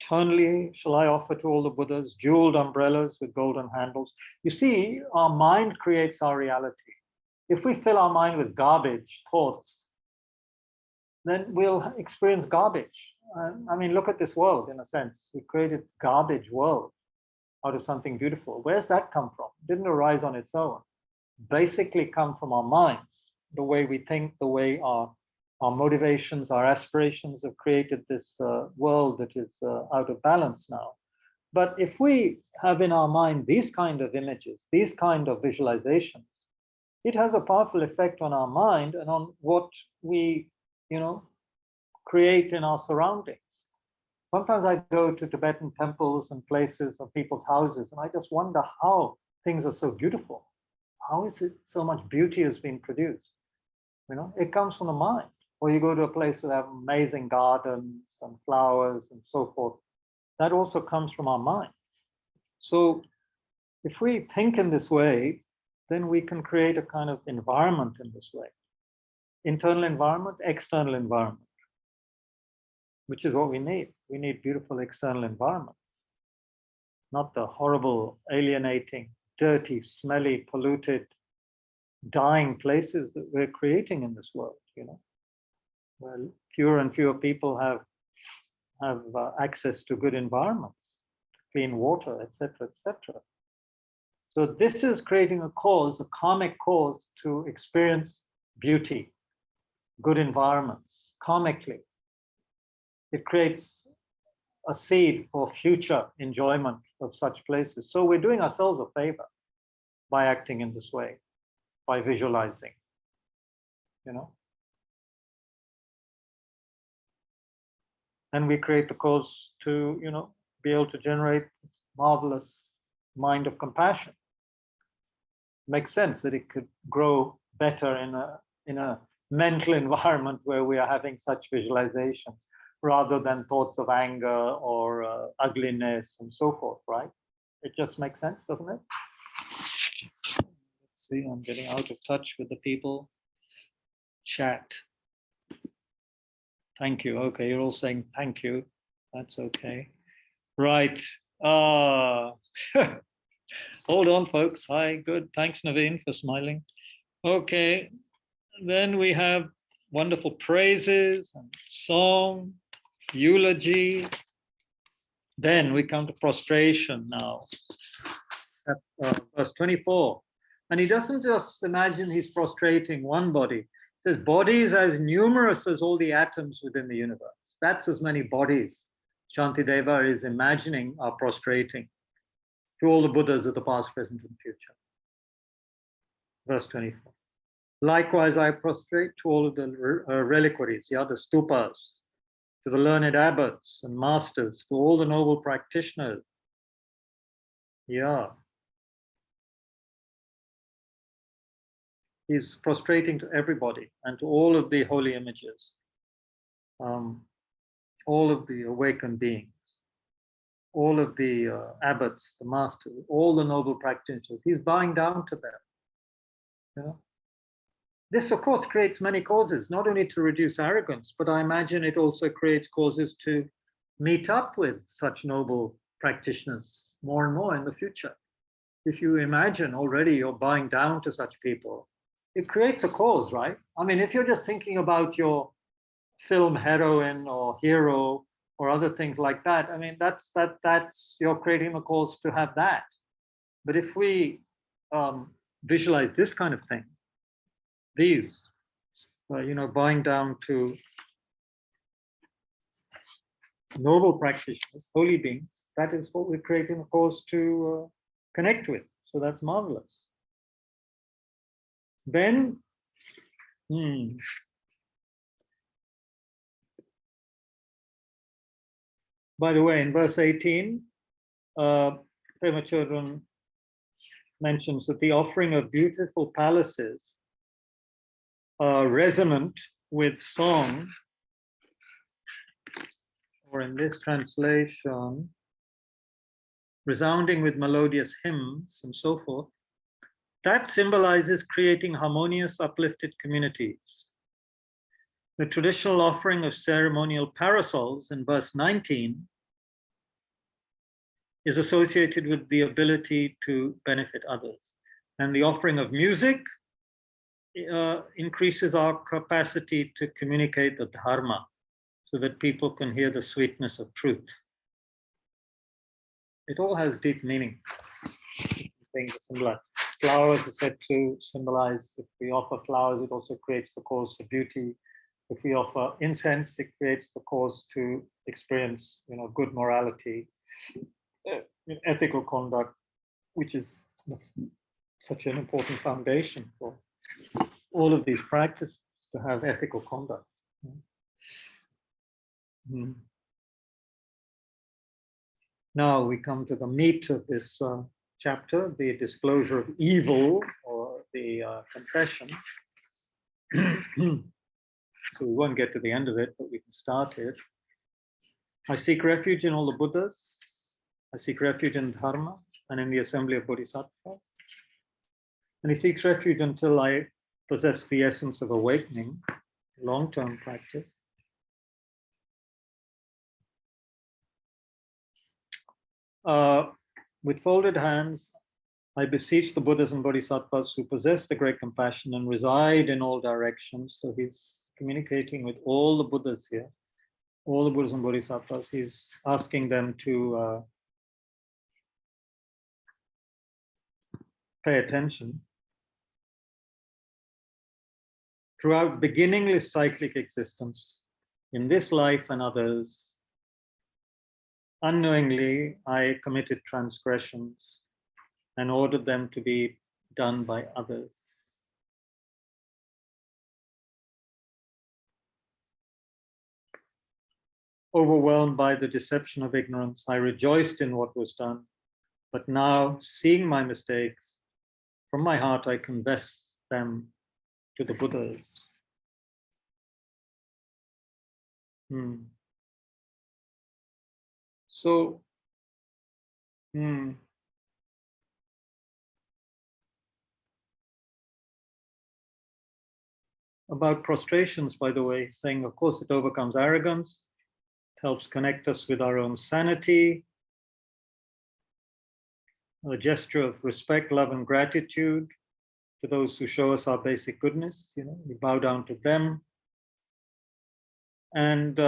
Eternally shall I offer to all the Buddhas jeweled umbrellas with golden handles. You see, our mind creates our reality. If we fill our mind with garbage thoughts, then we'll experience garbage. I mean, look at this world, in a sense. We created garbage world out of something beautiful. Where's that come from? It didn't arise on its own. Basically come from our minds, the way we think, the way our motivations, our aspirations have created this world that is out of balance now. But if we have in our mind these kind of images, these kind of visualizations, it has a powerful effect on our mind and on what we, create in our surroundings. Sometimes I go to Tibetan temples and places of people's houses, and I just wonder how things are so beautiful. How is it so much beauty has been produced? It comes from the mind. Or you go to a place that have amazing gardens and flowers and so forth. That also comes from our minds. So if we think in this way, then we can create a kind of environment in this way. Internal environment, external environment, which is what we need. We need beautiful external environments, not the horrible, alienating, dirty, smelly, polluted, dying places that we're creating in this world, where fewer and fewer people have access to good environments, clean water, etc., etc. So this is creating a cause, a karmic cause to experience beauty, good environments, karmically. It creates a seed for future enjoyment of such places. So we're doing ourselves a favor by acting in this way, by visualizing, you know. And we create the cause to, you know, be able to generate this marvelous mind of compassion. Makes sense that it could grow better in a mental environment where we are having such visualizations rather than thoughts of anger or ugliness and so forth, right? It just makes sense, doesn't it? Let's see, I'm getting out of touch with the people. Chat. Thank you. Okay, you're all saying thank you. That's okay. Right. Hold on, folks. Hi, good. Thanks, Naveen, for smiling. Okay. Then we have wonderful praises and song, eulogy. Then we come to prostration now, at verse 24. And he doesn't just imagine he's prostrating one body. He says bodies as numerous as all the atoms within the universe. That's as many bodies Shantideva is imagining are prostrating to all the Buddhas of the past, present, and future. Verse 24. Likewise, I prostrate to all of the reliquaries, the other stupas, to the learned abbots and masters, to all the noble practitioners. Yeah. He's prostrating to everybody and to all of the holy images, all of the awakened beings, all of the abbots, the masters, all the noble practitioners. He's bowing down to them. You know? This, of course, creates many causes, not only to reduce arrogance, but I imagine it also creates causes to meet up with such noble practitioners more and more in the future. If you imagine already you're bowing down to such people, it creates a cause, right? I mean, if you're just thinking about your film heroine or hero or other things like that, I mean, that's you're creating a cause to have that. But if we visualize this kind of thing, these, you know, bowing down to noble practitioners, holy beings, that is what we're creating a cause to connect with. So that's marvelous. Then, by the way, in verse 18, Pema Chodron mentions that the offering of beautiful palaces resonant with song, or in this translation, resounding with melodious hymns and so forth, that symbolizes creating harmonious, uplifted communities. The traditional offering of ceremonial parasols in verse 19 is associated with the ability to benefit others. And the offering of music increases our capacity to communicate the dharma so that people can hear the sweetness of truth. It all has deep meaning. Things similar. Flowers are said to symbolize, if we offer flowers, it also creates the cause for beauty. If we offer incense, it creates the cause to experience, you know, good morality, ethical conduct, which is such an important foundation for all of these practices, to have ethical conduct. Now we come to the meat of this chapter, the disclosure of evil, or the confession. So we won't get to the end of it, but we can start it. I seek refuge in all the Buddhas. I seek refuge in Dharma and in the assembly of Bodhisattvas. And he seeks refuge until I possess the essence of awakening, long-term practice. With folded hands, I beseech the Buddhas and Bodhisattvas who possess the great compassion and reside in all directions. So he's communicating with all the Buddhas here, all the Buddhas and Bodhisattvas. He's asking them to pay attention, throughout beginningless cyclic existence, in this life and others, unknowingly I committed transgressions and ordered them to be done by others. Overwhelmed by the deception of ignorance, I rejoiced in what was done, but now, seeing my mistakes, from my heart I confess them to the Buddhas. So, about prostrations, by the way, saying, of course, it overcomes arrogance, it helps connect us with our own sanity, a gesture of respect, love, and gratitude to those who show us our basic goodness. We bow down to them. And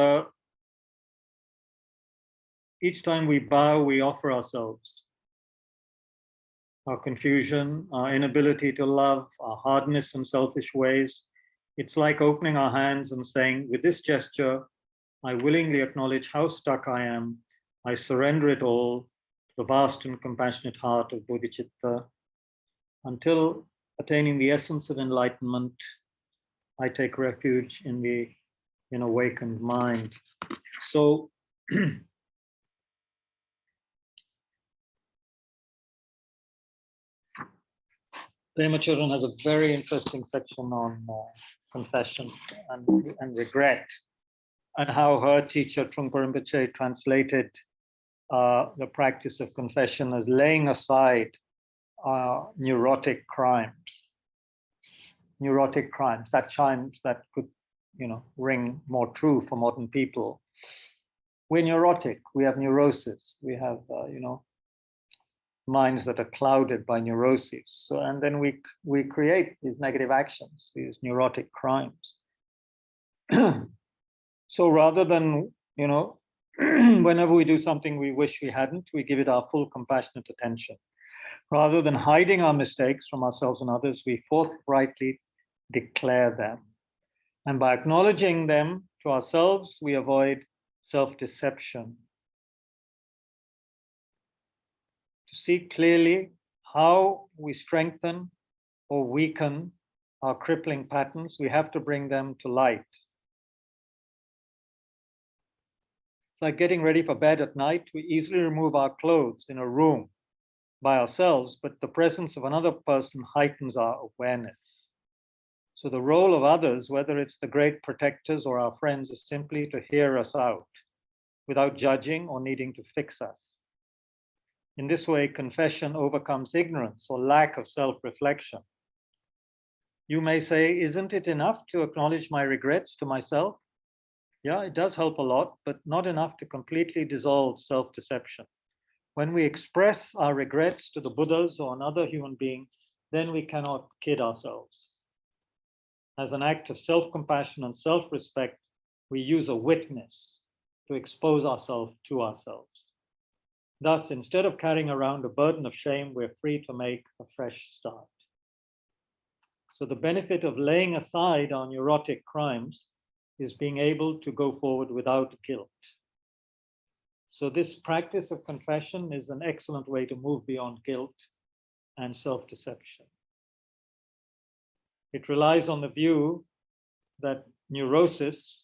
each time we bow, we offer ourselves. Our confusion, our inability to love, our hardness and selfish ways. It's like opening our hands and saying, with this gesture, I willingly acknowledge how stuck I am. I surrender it all to the vast and compassionate heart of Bodhisattva. Until attaining the essence of enlightenment, I take refuge in the awakened mind. So, Pema Chodron has a very interesting section on confession and regret, and how her teacher Trungpa Rinpoche translated the practice of confession as laying aside neurotic crimes. Neurotic crimes, that chimes that could, ring more true for modern people. We're neurotic. We have neurosis. We have, minds that are clouded by neuroses. So, and then we create these negative actions, these neurotic crimes. So rather than, whenever we do something we wish we hadn't, we give it our full compassionate attention. Rather than hiding our mistakes from ourselves and others, we forthrightly declare them. And by acknowledging them to ourselves, we avoid self-deception. To see clearly how we strengthen or weaken our crippling patterns, we have to bring them to light. It's like getting ready for bed at night. We easily remove our clothes in a room by ourselves, but the presence of another person heightens our awareness. So the role of others, whether it's the great protectors or our friends, is simply to hear us out without judging or needing to fix us. In this way, confession overcomes ignorance or lack of self-reflection. You may say, isn't it enough to acknowledge my regrets to myself? Yeah, it does help a lot, but not enough to completely dissolve self-deception. When we express our regrets to the Buddhas or another human being, then we cannot kid ourselves. As an act of self-compassion and self-respect, we use a witness to expose ourselves to ourselves. Thus, instead of carrying around a burden of shame, we're free to make a fresh start. So the benefit of laying aside our neurotic crimes is being able to go forward without guilt. So this practice of confession is an excellent way to move beyond guilt and self-deception. It relies on the view that neurosis,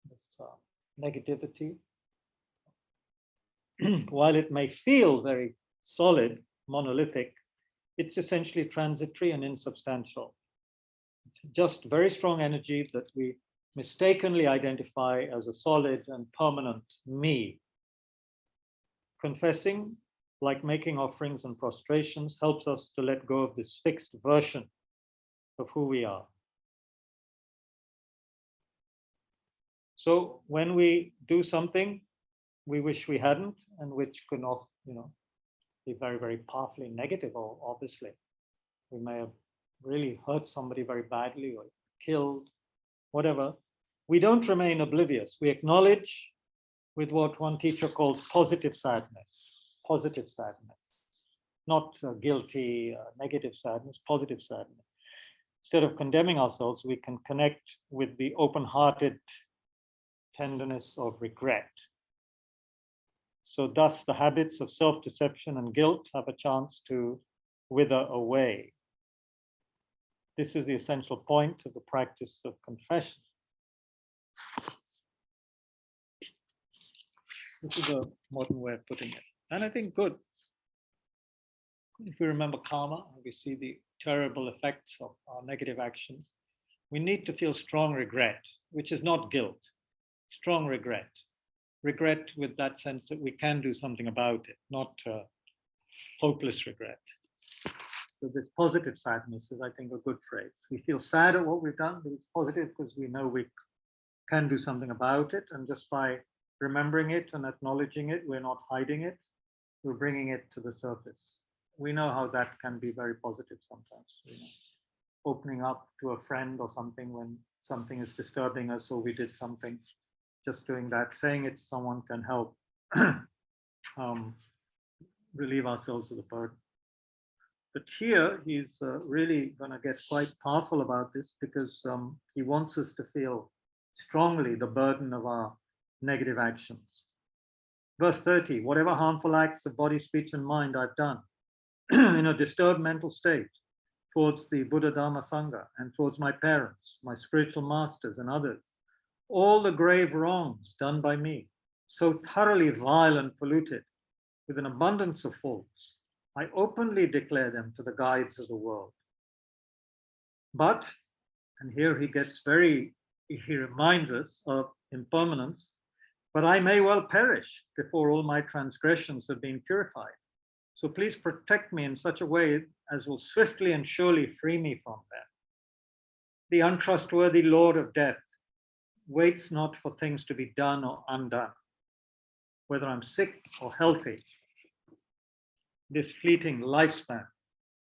this negativity, while it may feel very solid, monolithic, it's essentially transitory and insubstantial. It's just very strong energy that we mistakenly identify as a solid and permanent me. Confessing, like making offerings and prostrations, helps us to let go of this fixed version of who we are. So when we do something we wish we hadn't, and which could not, be very, very powerfully negative, obviously. We may have really hurt somebody very badly or killed, whatever. We don't remain oblivious. We acknowledge with what one teacher calls positive sadness. positive sadness, not guilty, negative sadness, positive sadness. Instead of condemning ourselves, we can connect with the open-hearted tenderness of regret. So thus the habits of self-deception and guilt have a chance to wither away. This is the essential point of the practice of confession. This is a modern way of putting it. And I think good. If we remember karma, we see the terrible effects of our negative actions. We need to feel strong regret, which is not guilt, strong regret. Regret with that sense that we can do something about it, not hopeless regret. So this positive sadness is, I think, a good phrase. We feel sad at what we've done, but it's positive because we know we can do something about it. And just by remembering it and acknowledging it, we're not hiding it, we're bringing it to the surface. We know how that can be very positive sometimes. You know, opening up to a friend or something when something is disturbing us or we did something, just doing that, saying it to someone can help relieve ourselves of the burden. But here he's really going to get quite powerful about this because he wants us to feel strongly the burden of our negative actions. Verse 30, whatever harmful acts of body, speech, and mind I've done in a disturbed mental state towards the Buddha Dharma Sangha and towards my parents, my spiritual masters, and others, all the grave wrongs done by me, so thoroughly vile and polluted, with an abundance of faults, I openly declare them to the guides of the world. But, and here he reminds us of impermanence, but I may well perish before all my transgressions have been purified. So please protect me in such a way as will swiftly and surely free me from them. The untrustworthy Lord of death waits not for things to be done or undone. Whether I'm sick or healthy, this fleeting lifespan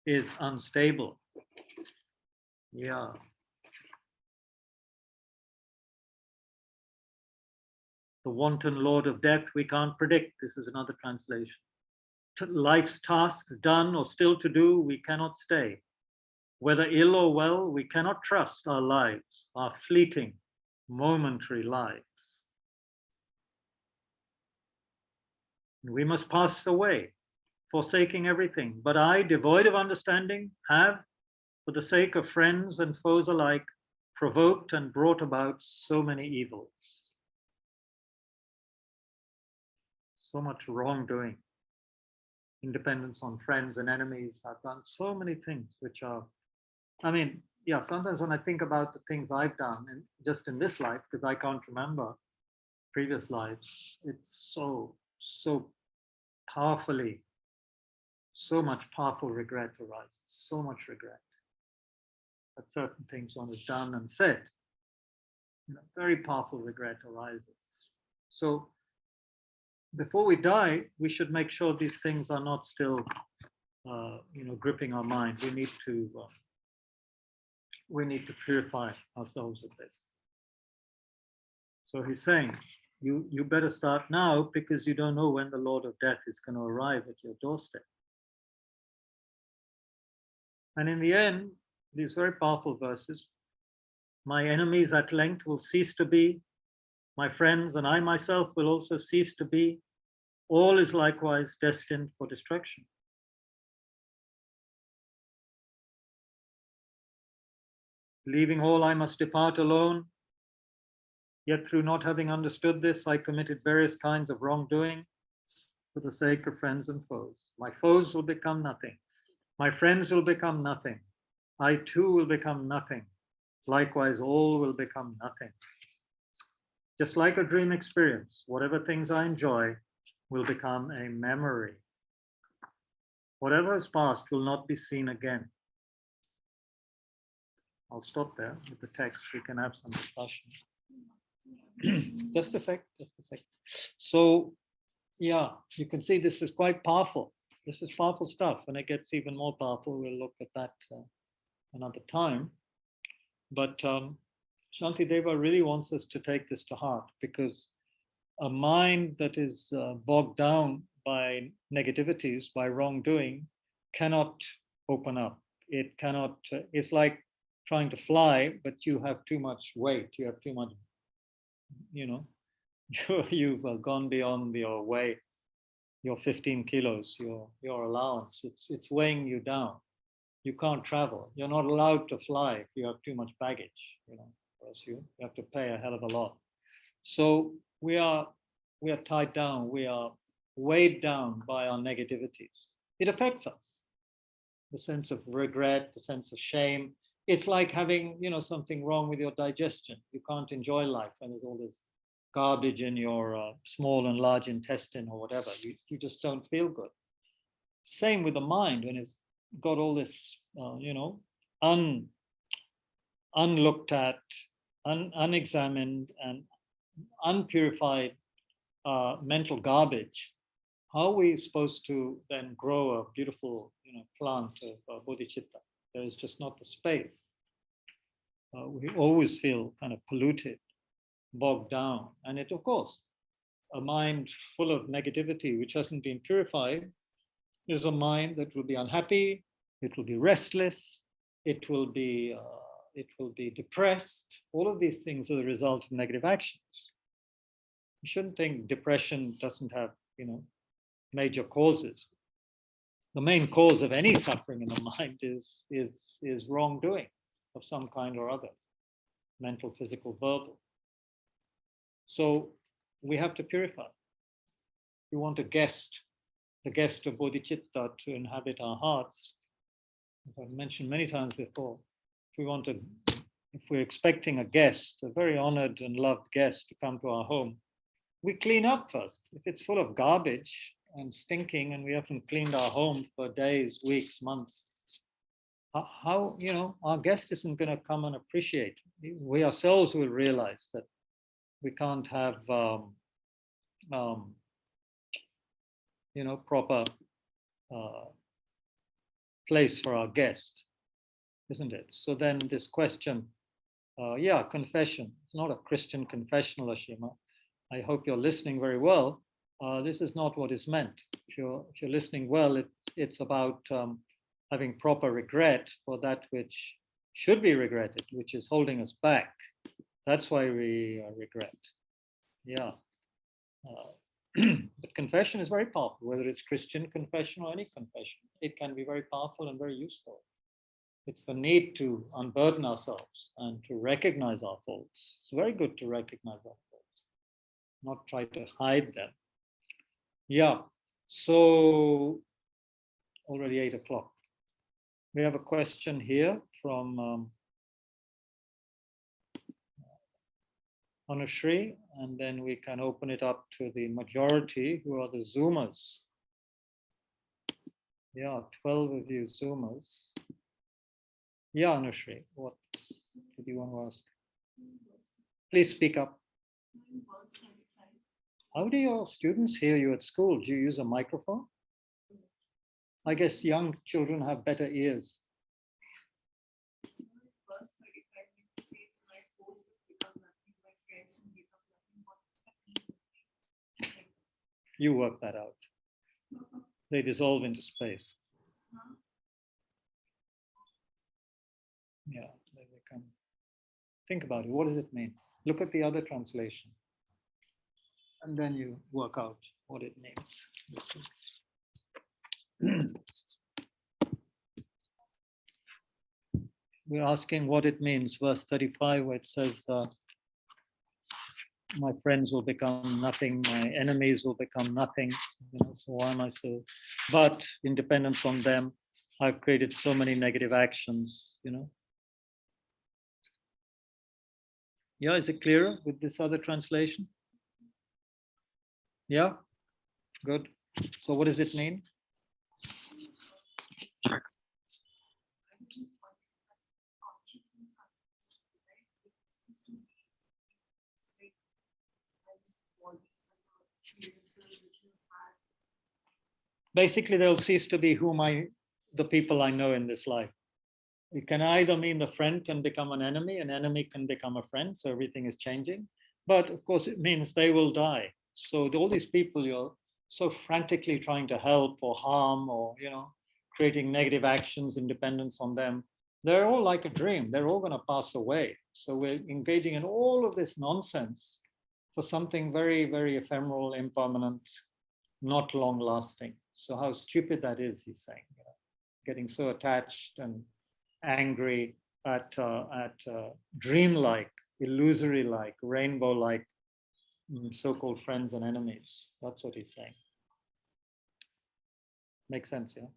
is unstable. Yeah. The wanton Lord of death we can't predict. This is another translation. Life's tasks done or still to do, we cannot stay. Whether ill or well, we cannot trust our lives, our fleeting, momentary lives. We must pass away, forsaking everything. But I, devoid of understanding, have, for the sake of friends and foes alike, provoked and brought about so many evils. So much wrongdoing. Independence on friends and enemies. I've done so many things which are, sometimes when I think about the things I've done, and just in this life, because I can't remember previous lives, it's so powerfully, so much powerful regret arises, so much regret at certain things one has done and said. Very powerful regret arises. So before we die, we should make sure these things are not still, gripping our mind. We need to purify ourselves of this. So he's saying, you better start now because you don't know when the Lord of Death is going to arrive at your doorstep. And in the end, these very powerful verses, my enemies at length will cease to be, my friends and I myself will also cease to be. All is likewise destined for destruction. Leaving all, I must depart alone. Yet through not having understood this, I committed various kinds of wrongdoing for the sake of friends and foes. My foes will become nothing. My friends will become nothing. I too will become nothing. Likewise, all will become nothing. Just like a dream experience, whatever things I enjoy will become a memory. Whatever has passed will not be seen again. I'll stop there with the text. We can have some discussion. Just a sec. So, yeah, you can see this is quite powerful. This is powerful stuff. When it gets even more powerful, we'll look at that another time. But Shantideva really wants us to take this to heart because a mind that is bogged down by negativities, by wrongdoing, cannot open up. It cannot, it's like trying to fly, but you have too much weight, you have too much, you know, you've gone beyond your weight, your 15 kilos, your allowance. It's weighing you down. You can't travel. You're not allowed to fly if you have too much baggage, you know, or else you have to pay a hell of a lot. So we are tied down, we are weighed down by our negativities. It affects us. The sense of regret, the sense of shame. It's like having, you know, something wrong with your digestion. You can't enjoy life when there's all this garbage in your small and large intestine or whatever. You just don't feel good. Same with the mind when it's got all this, you know, unlooked at, unexamined and unpurified mental garbage. How are we supposed to then grow a beautiful, you know, plant of bodhicitta? There is just not the space. We always feel kind of polluted, bogged down. And it, of course, a mind full of negativity, which hasn't been purified, is a mind that will be unhappy, it will be restless, it will be depressed. All of these things are the result of negative actions. You shouldn't think depression doesn't have, you know, major causes. The main cause of any suffering in the mind is wrongdoing of some kind or other, mental, physical, verbal. So we have to purify. We want the guest of bodhicitta to inhabit our hearts. As I've mentioned many times before, if we're expecting a guest, a very honored and loved guest to come to our home, we clean up first. If it's full of garbage and stinking and we haven't cleaned our home for days, weeks, months, how, you know, our guest isn't going to come and appreciate. We ourselves will realize that we can't have, you know, proper place for our guest, isn't it? So then this question, confession. It's not a Christian confessional, Ashima. I hope you're listening very well. This is not what is meant. If you're listening well, it's about having proper regret for that which should be regretted, which is holding us back. That's why we regret. Yeah. But confession is very powerful, whether it's Christian confession or any confession. It can be very powerful and very useful. It's the need to unburden ourselves and to recognize our faults. It's very good to recognize our faults, not try to hide them. Yeah, so already 8 o'clock. We have a question here from Anushri, and then we can open it up to the majority who are the Zoomers. Yeah, 12 of you Zoomers. Yeah, Anushri, what did you want to ask? Please speak up. How do your students hear you at school? Do you use a microphone? I guess young children have better ears. You work that out. They dissolve into space. Yeah, they become. Think about it. What does it mean? Look at the other translation. And then you work out what it means. We're asking what it means. Verse 35, where it says, my friends will become nothing, my enemies will become nothing. You know, so why am I so? But in dependence on them, I've created so many negative actions, you know. Yeah, is it clearer with this other translation? Yeah, good. So what does it mean? Basically, they'll cease to be the people I know in this life. It can either mean the friend can become an enemy can become a friend, so everything is changing. But of course, it means they will die. So all these people you're so frantically trying to help or harm or, creating negative actions in dependence on them, they're all like a dream. They're all going to pass away. So we're engaging in all of this nonsense for something very, very ephemeral, impermanent, not long lasting. So how stupid that is, he's saying, getting so attached and angry at dream-like, illusory-like, rainbow-like so-called friends and enemies. That's what he's saying. Makes sense, yeah?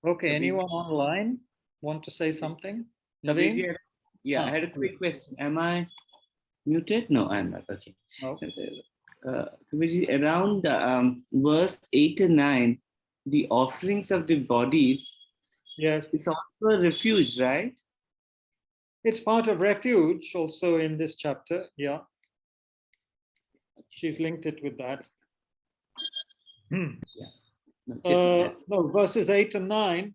Okay, anyone online want to say something? Naveen? Yeah, I had a quick question. Am I muted? No, I'm not. Okay. No. Around verse 8 and 9, the offerings of the bodies, yes, is also a refuge, right? It's part of refuge also in this chapter. Yeah. She's linked it with that. Yeah. No, verses 8 and 9,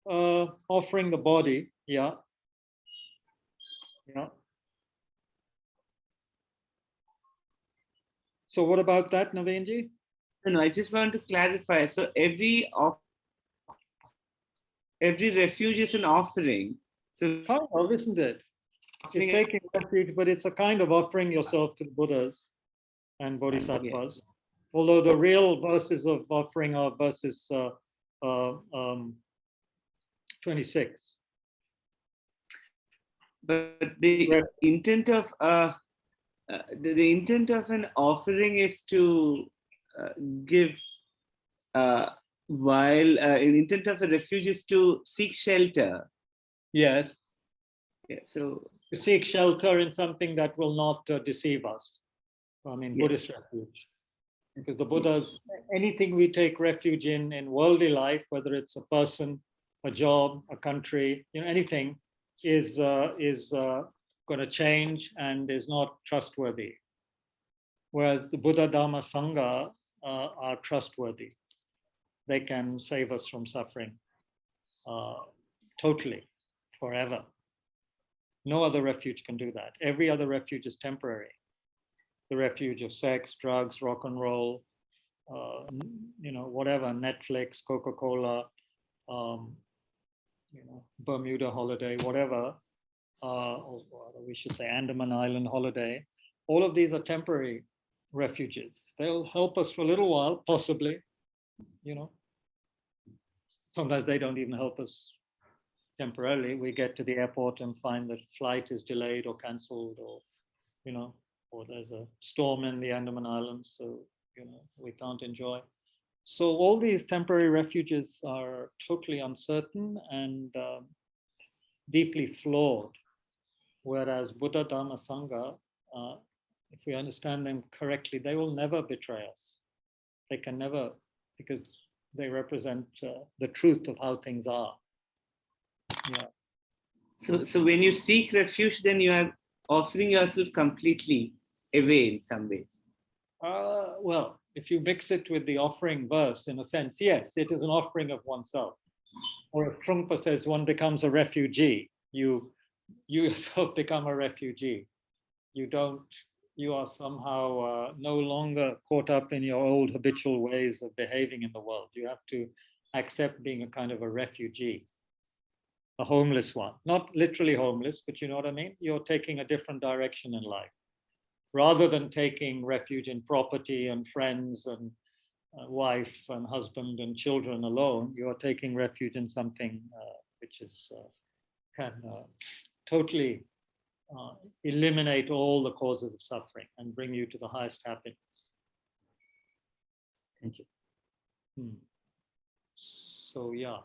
offering the body. Yeah. Yeah. So what about that, Naveenji? No, I just want to clarify. So every refuge is an offering. So kind of, isn't it? It's taking refuge, but it's a kind of offering yourself to the Buddhas and Bodhisattvas. Yes. Although the real verses of offering are verses 26. But the intent of the intent of an offering is to give, while an intent of a refuge is to seek shelter. Yes. Yeah, so to seek shelter in something that will not deceive us. I mean, yes. Buddhist refuge. Because the Buddhas, anything we take refuge in worldly life, whether it's a person, a job, a country, anything, is going to change and is not trustworthy. Whereas the Buddha, Dhamma, Sangha are trustworthy. They can save us from suffering totally, forever. No other refuge can do that. Every other refuge is temporary. The refuge of sex, drugs, rock and roll, whatever, Netflix, Coca-Cola, Bermuda holiday, whatever, or we should say Andaman Island holiday. All of these are temporary refuges. They'll help us for a little while, possibly, Sometimes they don't even help us temporarily. We get to the airport and find that flight is delayed or cancelled, or or there's a storm in the Andaman Islands, so we can't enjoy. So all these temporary refuges are totally uncertain and deeply flawed. Whereas Buddha, Dhamma, Sangha, if we understand them correctly, they will never betray us. They can never, because they represent the truth of how things are. Yeah. So when you seek refuge, then you are offering yourself completely away in some ways. Well, if you mix it with the offering verse, in a sense, yes, it is an offering of oneself. Or if Trungpa says one becomes a refugee, you yourself become a refugee. You are somehow no longer caught up in your old habitual ways of behaving in the world. You have to accept being a kind of a refugee. A homeless one, not literally homeless, but you know what I mean? You're taking a different direction in life. Rather than taking refuge in property and friends and wife and husband and children alone, you're taking refuge in something which is can totally eliminate all the causes of suffering and bring you to the highest happiness. Thank you. So yeah.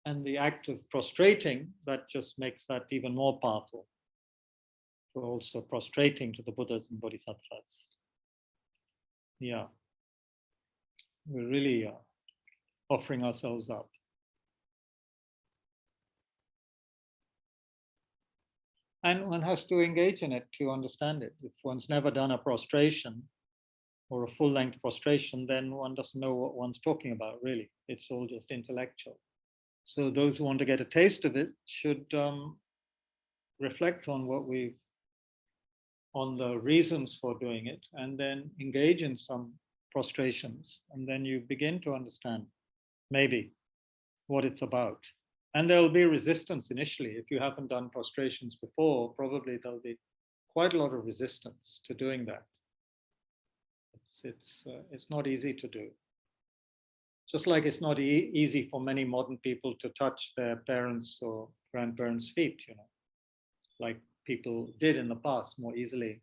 And the act of prostrating, that just makes that even more powerful. We're also prostrating to the Buddhas and Bodhisattvas. Yeah. We're really offering ourselves up. And one has to engage in it to understand it. If one's never done a prostration or a full-length prostration, then one doesn't know what one's talking about, really. It's all just intellectual. So those who want to get a taste of it should reflect on on the reasons for doing it, and then engage in some prostrations, and then you begin to understand maybe what it's about. And there'll be resistance initially. If you haven't done prostrations before, probably there'll be quite a lot of resistance to doing that. It's not easy to do. Just like it's not easy for many modern people to touch their parents' or grandparents' feet, like people did in the past more easily.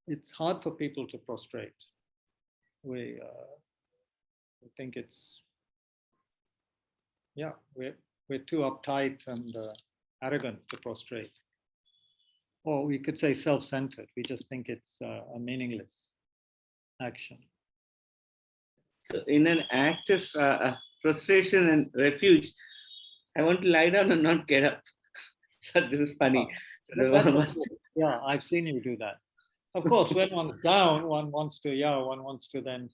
It's hard for people to prostrate. We think we're too uptight and arrogant to prostrate. Or we could say self-centered. We just think it's a meaningless action. So in an act of prostration and refuge, I want to lie down and not get up. So this is funny. Yeah, I've seen you do that. Of course, when one's down, one wants to then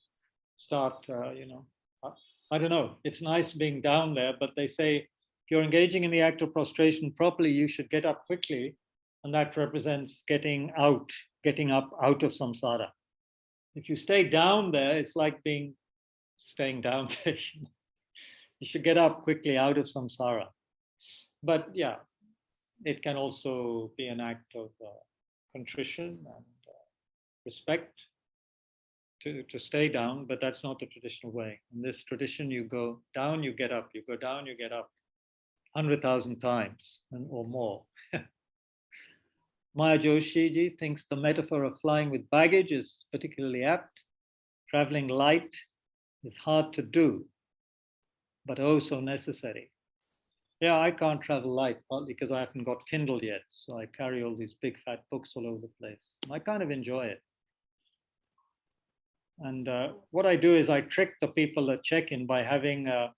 start, I don't know. It's nice being down there, but they say if you're engaging in the act of prostration properly, you should get up quickly. And that represents getting up out of samsara. If you stay down there, it's like staying down there. You should get up quickly out of samsara. But yeah, it can also be an act of contrition and respect to stay down, but that's not the traditional way. In this tradition, you go down, you get up, you go down, you get up 100,000 times or more. Maya Joshiji thinks the metaphor of flying with baggage is particularly apt. Traveling light is hard to do, but oh so necessary. Yeah, I can't travel light, partly because I haven't got Kindle yet. So I carry all these big fat books all over the place. I kind of enjoy it. And what I do is I trick the people that check in by having a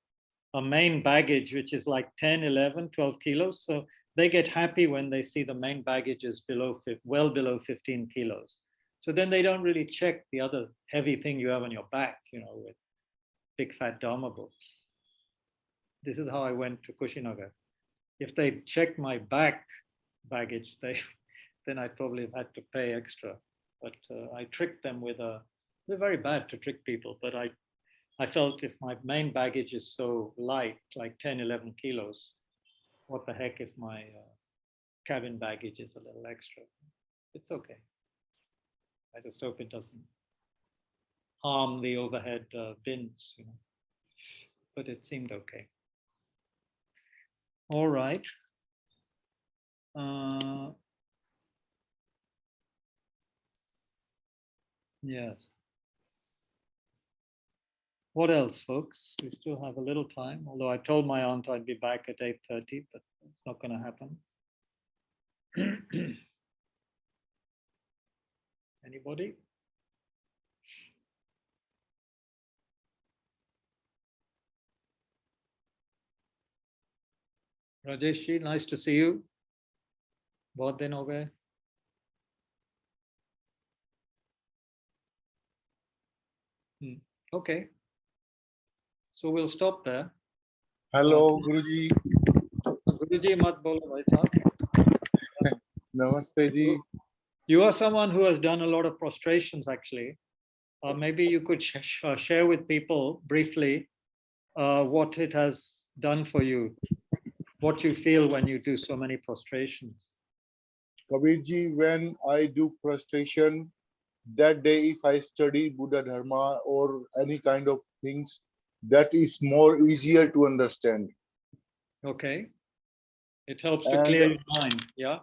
main baggage, which is like 10, 11, 12 kilos. So they get happy when they see the main baggage is well below 15 kilos. So then they don't really check the other heavy thing you have on your back, with big fat Dharma books. This is how I went to Kushinagar. If they checked my back baggage, then I'd probably have had to pay extra. But I tricked them they're very bad to trick people, but I felt if my main baggage is so light, like 10, 11 kilos, what the heck if my cabin baggage is a little extra? It's okay. I just hope it doesn't harm the overhead bins, but it seemed okay. All right. Yes. What else, folks? We still have a little time, although I told my aunt I'd be back at 8:30, but it's not going to happen. Anybody? Rajesh, nice to see you. बहुत दिन हो गए. Okay. So we'll stop there. Hello, Guruji. Guruji, mat bolo bhai sahab. Namaste ji. You are someone who has done a lot of prostrations, actually. Maybe you could share with people briefly what it has done for you, what you feel when you do so many prostrations. Kabir ji, when I do prostration, that day if I study Buddha Dharma or any kind of things, that is more easier to understand. Okay. It helps to clear your mind, yeah?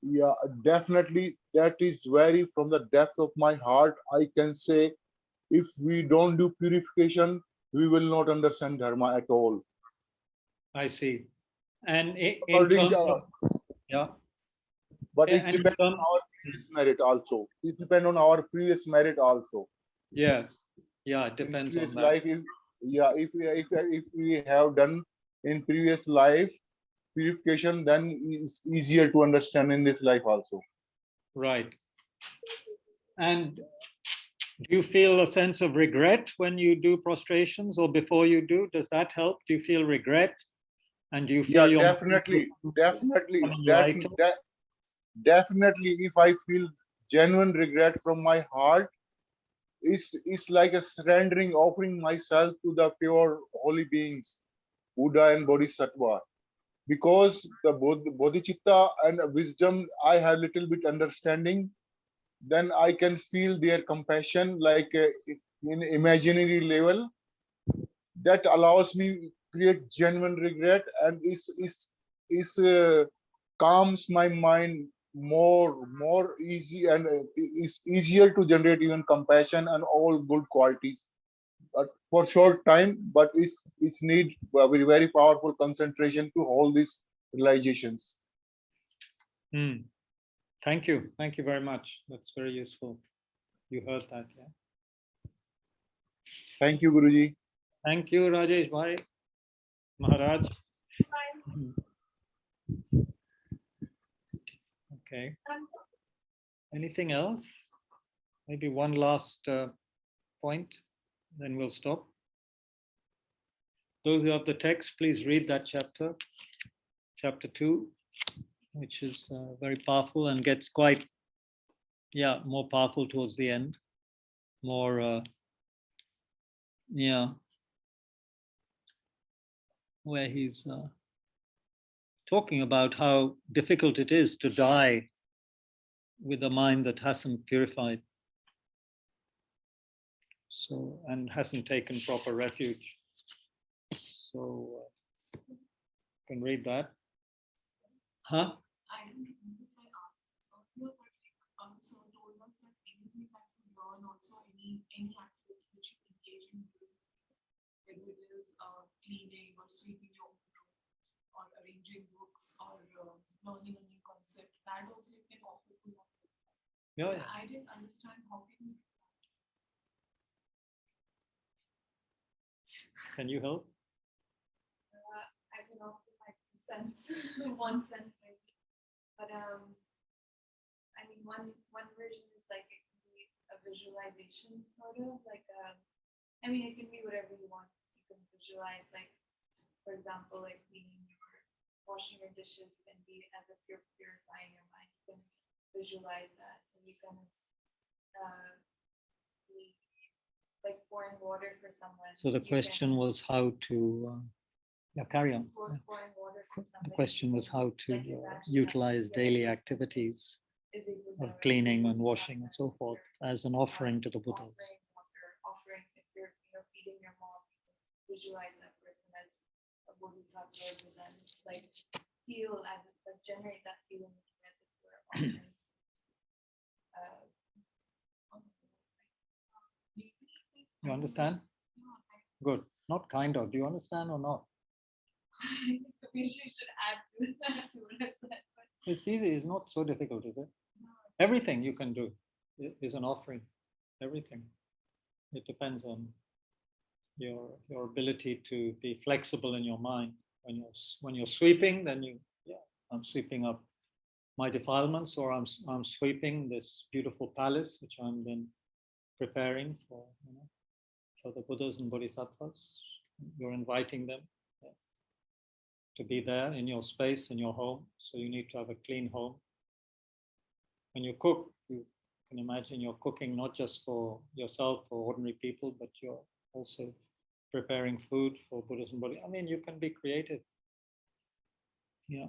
Yeah, definitely. That is very from the depth of my heart. I can say if we don't do purification, we will not understand Dharma at all. I see. And yeah. But it depends on our previous merit also. It depends on our previous merit also. Yes. Yeah, it depends on that. Life, if we have done in previous life purification, then it's easier to understand in this life also. Right. And do you feel a sense of regret when you do prostrations or before you do? Does that help? Do you feel regret? And do you feel definitely. Definitely, if I feel genuine regret from my heart, is like a surrendering, offering myself to the pure holy beings, Buddha and Bodhisattva. Because the bodhicitta and wisdom, I have little bit understanding, then I can feel their compassion like in imaginary level. That allows me create genuine regret and is calms my mind more easy, and is easier to generate even compassion and all good qualities. But for short time, but it's need a very powerful concentration to hold these realizations. Thank you very much. That's very useful. You heard that, yeah. Thank you, Guruji. Thank you, Rajesh Bhai, Maharaj. Okay. Anything else? Maybe one last point, then we'll stop. Those who have the text, please read that chapter, chapter 2, which is very powerful and gets quite, more powerful towards the end. More, where he's talking about how difficult it is to die with a mind that hasn't purified, so, and hasn't taken proper refuge. So you can read that. Huh? I don't remember if I asked this earlier, but so told us that anything that you learn, also any activity which you engage in, whether it is cleaning or sweeping your own room or arranging books or learning a new concept, that also you can offer to your. Yeah. I didn't understand how can you do that. Can you help? I can offer my 2 cents, 1 cent maybe. But I mean, one version is like it can be a visualization, sort of like I mean, it can be whatever you want. You can visualize, like, for example, like cleaning your, washing your dishes can be as if you're purifying your mind. You can visualize that, and you can be like pouring water for someone. So the question was how to, carry on. Pouring water for The somebody. question was how to Like you've actually utilize had to daily get activities is equal of to cleaning and receiving washing and so forth as an offering to the Buddhas. Offering if you're feeding your mom, visualize that person as a bodhisattva, and then like feel as like generate that feeling as if we're offering. You understand? Good. Not kind of. Do you understand or not? We should add to that to what I said. It's easy. It's not so difficult, is it? Everything you can do is an offering. Everything. It depends on your ability to be flexible in your mind. When you're sweeping, then I'm sweeping up my defilements, or I'm sweeping this beautiful palace which I'm then preparing for the Buddhas and Bodhisattvas. You're inviting them to be there in your space, in your home. So you need to have a clean home. When you cook, you can imagine you're cooking not just for yourself or ordinary people, but you're also preparing food for Buddhas and Bodhisattvas. I mean, you can be creative. Yeah.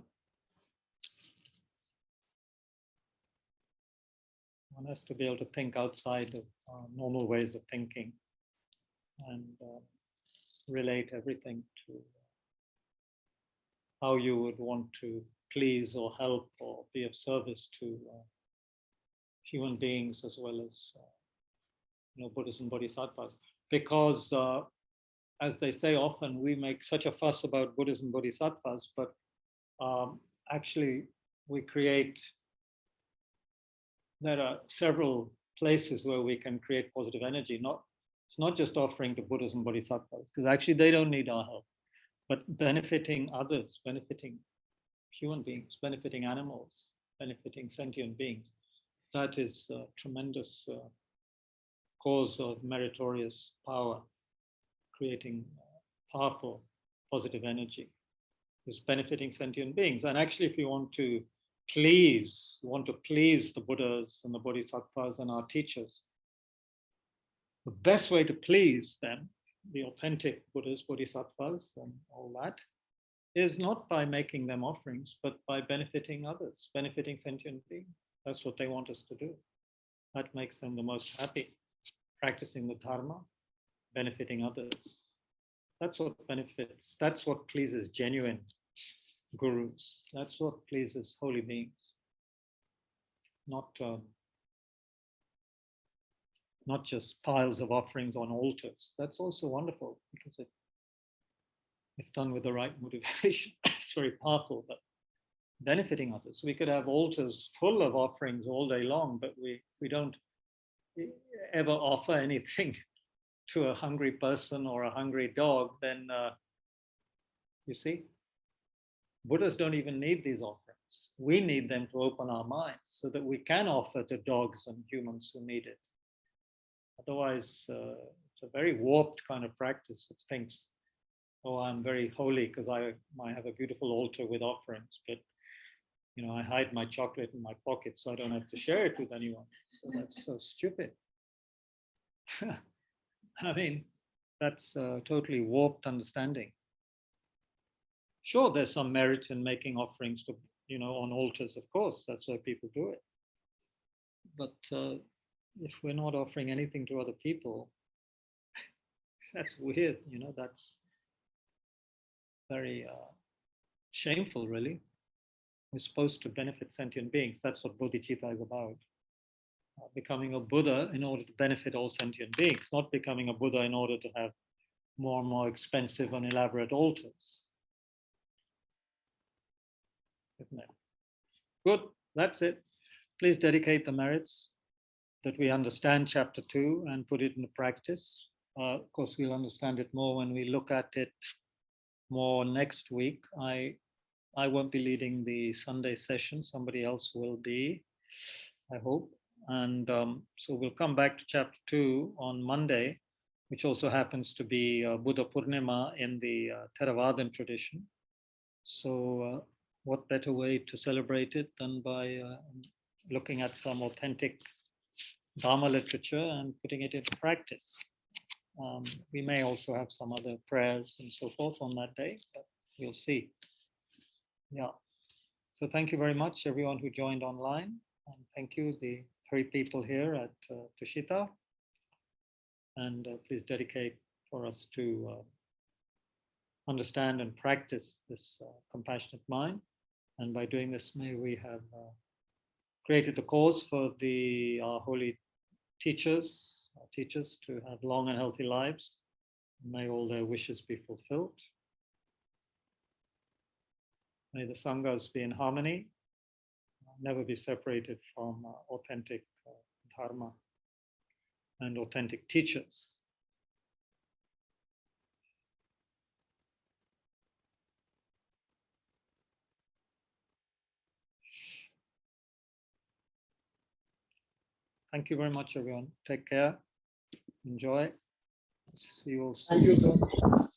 One has to be able to think outside of normal ways of thinking and relate everything to how you would want to please or help or be of service to human beings as well as Buddhas and Bodhisattvas. Because as they say often, we make such a fuss about Buddhas and Bodhisattvas, but actually there are several places where we can create positive energy. It's not just offering to Buddhas and Bodhisattvas, because actually they don't need our help, but benefiting others, benefiting human beings, benefiting animals, benefiting sentient beings. That is a tremendous cause of meritorious power, creating powerful positive energy. Is benefiting sentient beings. And actually, if you want to please the Buddhas and the Bodhisattvas and our teachers, the best way to please them, the authentic Buddhas, Bodhisattvas, and all that, is not by making them offerings, but by benefiting others, benefiting sentient beings. That's what they want us to do. That makes them the most happy, practicing the dharma, benefiting others. That's what benefits, that's what pleases genuine gurus. That's what pleases holy beings. Not just piles of offerings on altars. That's also wonderful because if done with the right motivation, it's very powerful, but benefiting others. We could have altars full of offerings all day long, but we don't ever offer anything to a hungry person or a hungry dog, then you see, Buddhas don't even need these offerings. We need them to open our minds so that we can offer to dogs and humans who need it. Otherwise, it's a very warped kind of practice which thinks, oh, I'm very holy because I have a beautiful altar with offerings, but you know, I hide my chocolate in my pocket so I don't have to share it with anyone. So that's so stupid. I mean, that's a totally warped understanding. Sure, there's some merit in making offerings to, you know, on altars, of course, that's why people do it. But if we're not offering anything to other people, that's weird, you know, that's very shameful, really. We're supposed to benefit sentient beings. That's what bodhicitta is about. Becoming a Buddha in order to benefit all sentient beings, not becoming a Buddha in order to have more and more expensive and elaborate altars. Isn't it? Good, that's it. Please dedicate the merits that we understand chapter 2 and put it into practice. Of course, we'll understand it more when we look at it more next week. I won't be leading the Sunday session. Somebody else will be, I hope. And so we'll come back to chapter 2 on Monday, which also happens to be Buddha Purnima in the Theravadan tradition. So what better way to celebrate it than by looking at some authentic Dharma literature and putting it into practice. We may also have some other prayers and so forth on that day, but we'll see. Yeah. So thank you very much, everyone who joined online. And thank you, the 3 people here at Tushita. And please dedicate for us to understand and practice this compassionate mind. And by doing this, may we have created the cause for the holy teachers to have long and healthy lives. May all their wishes be fulfilled. May the Sanghas be in harmony, never be separated from authentic dharma and authentic teachers. Thank you very much, everyone. Take care. Enjoy. See you all soon. Thank you, sir.